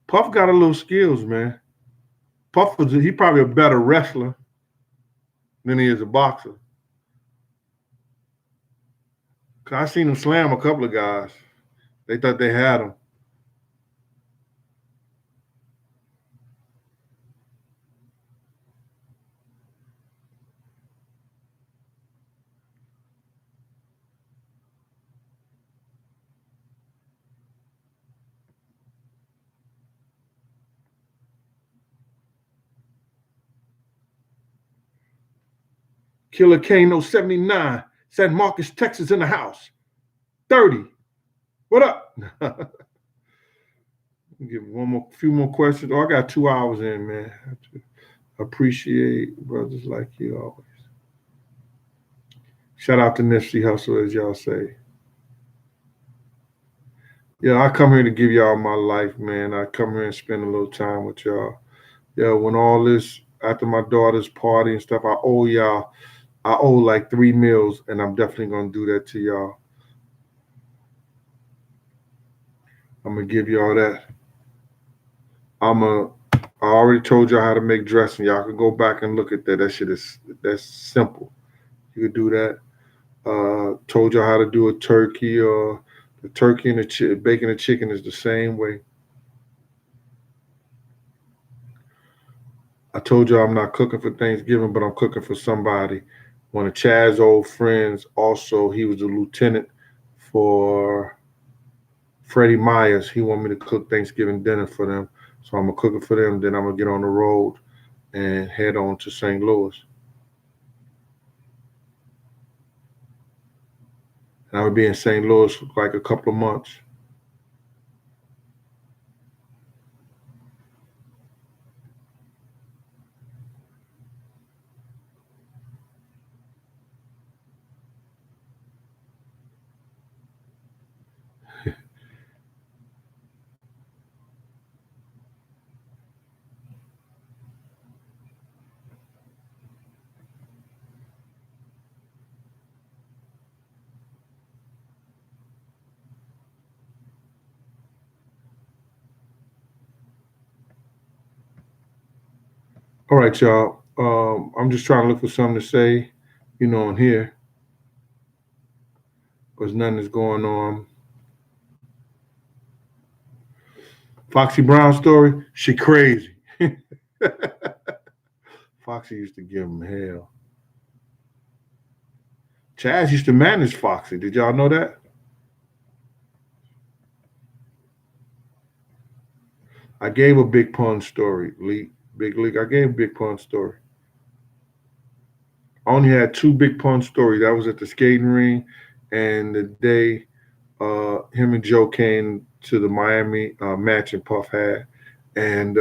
Puff got a little skills, man. Puff he probably a better wrestler than he is a boxer. I seen him slam a couple of guys. They thought they had him. Killer Kano 79 said Marcus, Texas in the house. 30. What up? Give few more questions. Oh, I got 2 hours in, man. I have to appreciate brothers like you always. Shout out to Nipsey Hussle, as y'all say. Yeah, I come here to give y'all my life, man. I come here and spend a little time with y'all. Yeah, when all this, after my daughter's party and stuff, I owe y'all I owe like 3 meals, and I'm definitely gonna do that to y'all. I'm gonna give y'all that. I already told y'all how to make dressing. Y'all can go back and look at that. That's simple. You could do that. Told y'all how to do a turkey, or the turkey and the bacon and chicken is the same way. I told y'all I'm not cooking for Thanksgiving, but I'm cooking for somebody. One of Chad's old friends, also, he was a lieutenant for Freddie Myers. He wanted me to cook Thanksgiving dinner for them. So I'm going to cook it for them. Then I'm going to get on the road and head on to St. Louis. And I would be in St. Louis for like a couple of months. All right, y'all. I'm just trying to look for something to say, on here, because nothing is going on. Foxy Brown story, she crazy. Foxy used to give him hell. Chaz used to manage Foxy. Did y'all know that? I gave a Big Pun story, Big League. I gave Big Pun story. I only had two Big Pun stories. That was at the skating ring, and the day him and Joe came to the Miami match and Puff had, and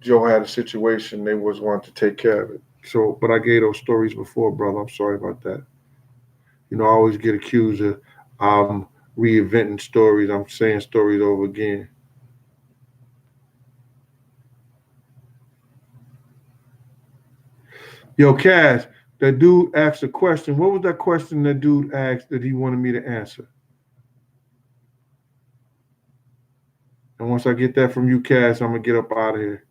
Joe had a situation. They was wanting to take care of it. So, but I gave those stories before, brother. I'm sorry about that. I always get accused of reinventing stories. I'm saying stories over again. Yo, Cass, that dude asked a question. What was that question that dude asked that he wanted me to answer? And once I get that from you, Cass, I'm gonna get up out of here.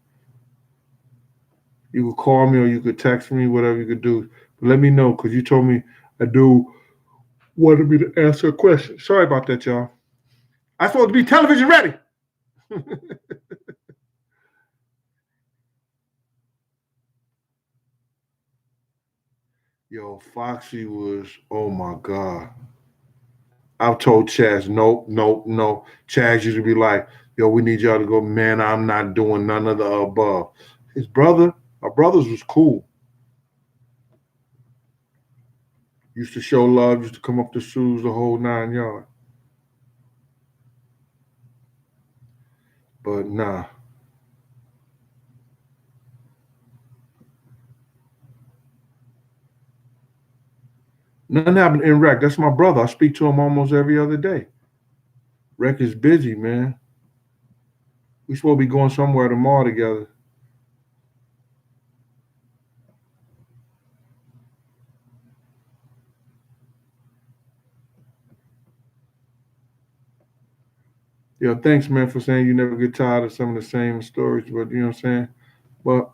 You could call me or you could text me, whatever you could do. But let me know, because you told me a dude wanted me to answer a question. Sorry about that, y'all. I supposed to be television ready. Yo, Foxy was, oh my God. I've told Chaz, nope, nope, no. Chaz used to be like, yo, we need y'all to go, man, I'm not doing none of the above. His brother, our brothers was cool. Used to show love, used to come up to shoes the whole 9 yards. But nah. Nothing happened in Rec. That's my brother. I speak to him almost every other day. Rec is busy, man. We supposed to be going somewhere tomorrow together. Yeah, thanks, man, for saying you never get tired of some of the same stories. But you know what I'm saying? But,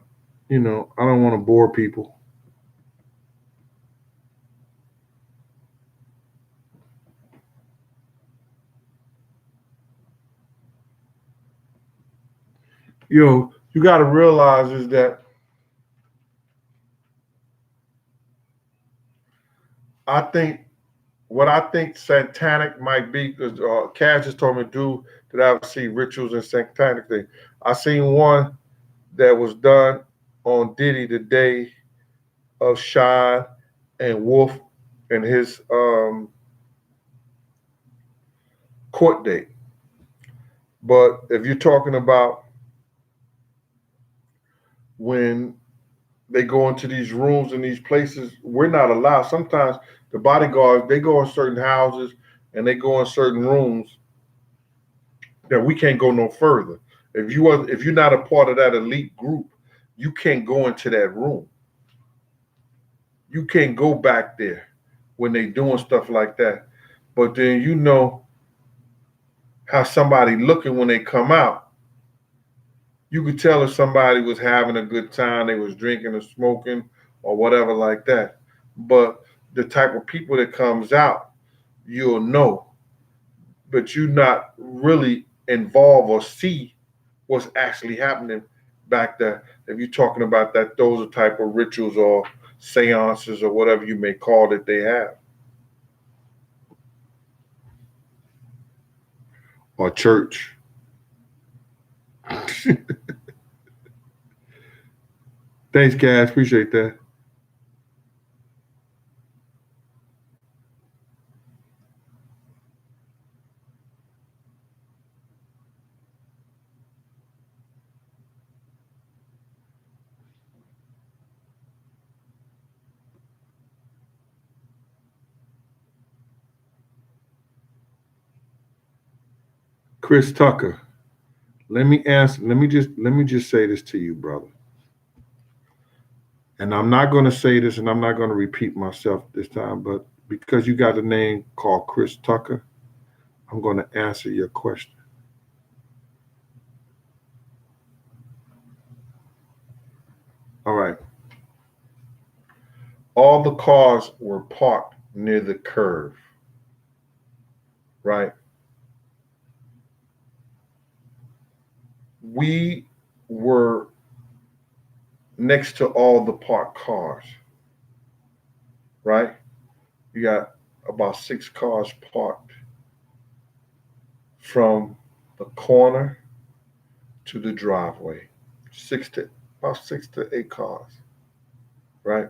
I don't want to bore people. You got to realize is that I think what I think satanic might be, because Cass just told me to do that I would see rituals and satanic things. I seen one that was done on Diddy the day of Shine and Wolf and his court date. But if you're talking about when they go into these rooms and these places, we're not allowed. Sometimes the bodyguards, they go in certain houses and they go in certain rooms that we can't go no further. If you're not a part of that elite group, you can't go into that room. you can't go back there when they doing stuff like that. But then you know how somebody looking when they come out. You could tell if somebody was having a good time, they was drinking or smoking or whatever like that. But the type of people that comes out, you'll know. But you not really involved or see what's actually happening back there. If you're talking about that, those are type of rituals or seances or whatever you may call it they have. Or church. Thanks, guys. Appreciate that. Chris Tucker. Let me just say this to you, brother. And I'm not going to say this, and I'm not going to repeat myself this time, but because you got a name called Chris Tucker, I'm going to answer your question. All right. All the cars were parked near the curve, right? We were next to all the parked cars, right? You got about 6 cars parked from the corner to the driveway. About 6 to 8 cars, right?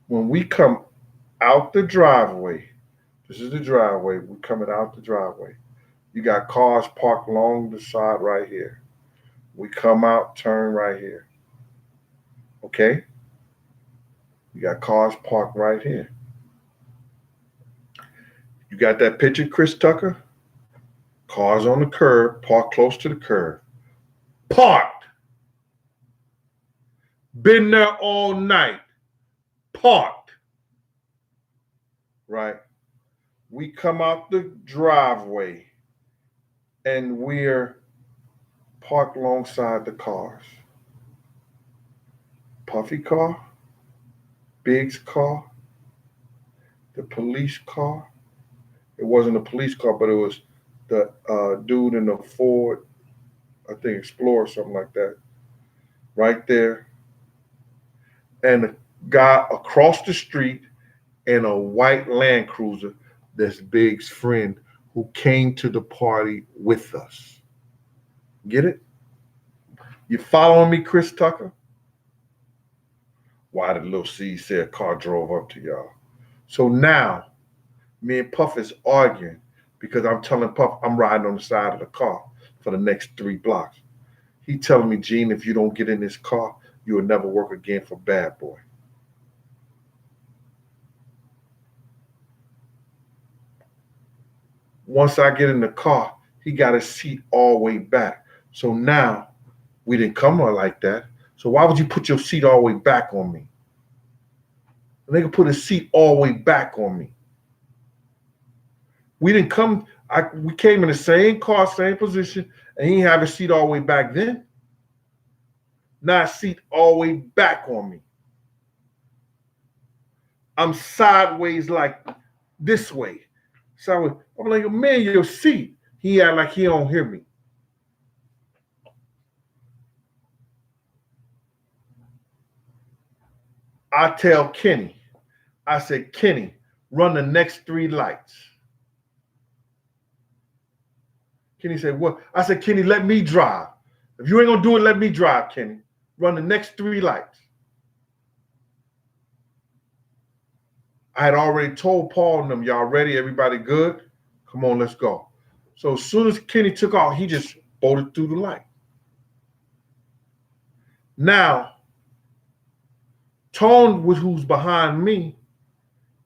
When we come out the driveway, this is the driveway, we're coming out the driveway. You got cars parked along the side right here. We come out, turn right here. Okay? You got cars parked right here. You got that picture, Chris Tucker? Cars on the curb, parked close to the curb. Parked. Been there all night. Parked. Right? We come out the driveway and we're parked alongside the cars. Puffy car, Biggs car, the police car. It wasn't a police car, but it was the dude in the Ford, I think Explorer, something like that, right there. And the guy across the street in a white Land Cruiser, that's Biggs' friend, who came to the party with us. Get it? You following me, Chris Tucker? Why did Lil C say a car drove up to y'all? So now, me and Puff is arguing because I'm telling Puff I'm riding on the side of the car for the next 3 blocks. He telling me, Gene, if you don't get in this car, you will never work again for Bad Boy. Once I get in the car, he got his seat all the way back. So now, we didn't come on like that. So why would you put your seat all the way back on me? The nigga put his seat all the way back on me. We didn't come, we came in the same car, same position, and he didn't have his seat all the way back then. Now seat all the way back on me. I'm sideways like this way. So I'm like, man, your seat. He act like he don't hear me. I tell Kenny, I said, Kenny, run the next 3 lights. Kenny said, what? I said, Kenny, let me drive. If you ain't gonna do it, let me drive, Kenny. Run the next 3 lights. I had already told Paul and them, y'all ready? Everybody good? Come on, let's go. So as soon as Kenny took off, he just bolted through the light. Now, Tone, who's behind me,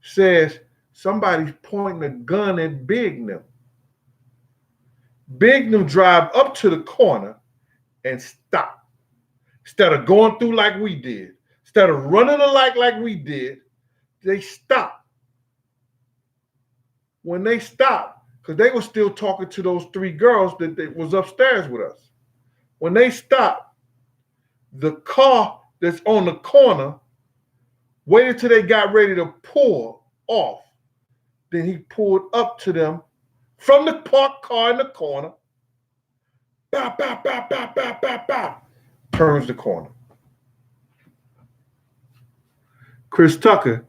says somebody's pointing a gun at Bignum. Bignum drive up to the corner and stop. Instead of going through like we did, Instead of running alike like we did, they stopped. When they stopped, because they were still talking to those three girls that was upstairs with us. When they stopped, the car that's on the corner waited till they got ready to pull off. Then he pulled up to them from the parked car in the corner. Bow, bow, bow, bow, bow, bow, bow. Turns the corner. Chris Tucker,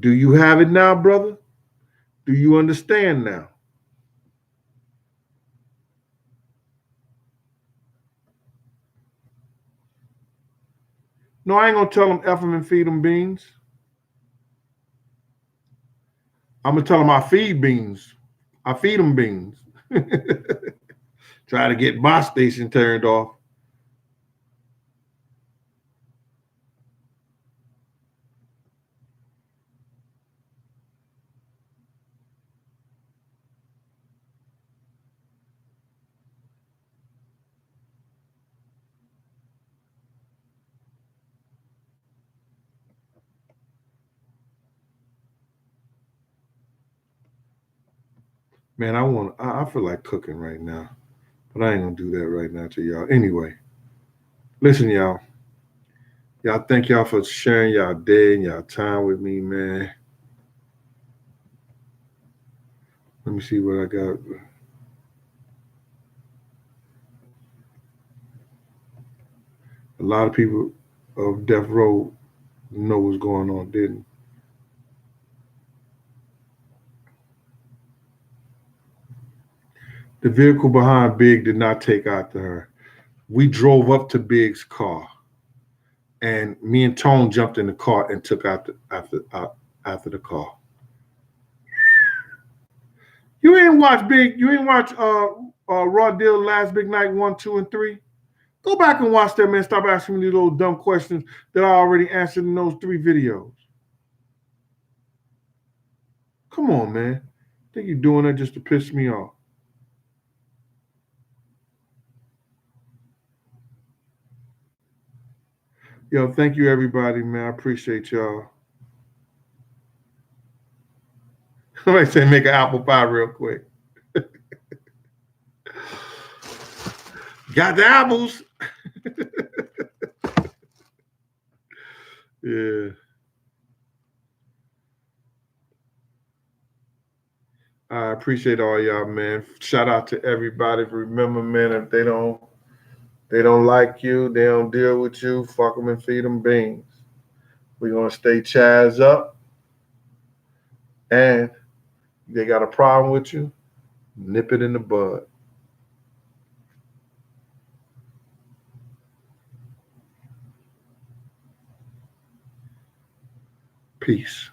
do you have it now, brother? Do you understand now? No, I ain't gonna tell them F them and feed them beans. I'm gonna tell them I feed beans. I feed them beans. Try to get my station turned off. Man, I feel like cooking right now, but I ain't gonna do that right now to y'all. Anyway, listen, y'all. Y'all thank y'all for sharing y'all day and y'all time with me, man. Let me see what I got. A lot of people of Death Row know what's going on, didn't? The vehicle behind Big did not take after her. We drove up to Big's car, and me and Tone jumped in the car and took after the car. You ain't watch Big. You ain't watch Raw Deal Last Big Night 1, 2, and 3. Go back and watch that, man. Stop asking me these little dumb questions that I already answered in those 3 videos. Come on, man. I think you're doing that just to piss me off. Yo, thank you, everybody, man. I appreciate y'all. Somebody say make an apple pie real quick. Got the apples. Yeah. I appreciate all y'all, man. Shout out to everybody. Remember, man, if they don't like you, they don't deal with you, fuck them and feed them beans. We're gonna stay Chaz up. And they got a problem with you, nip it in the bud. Peace.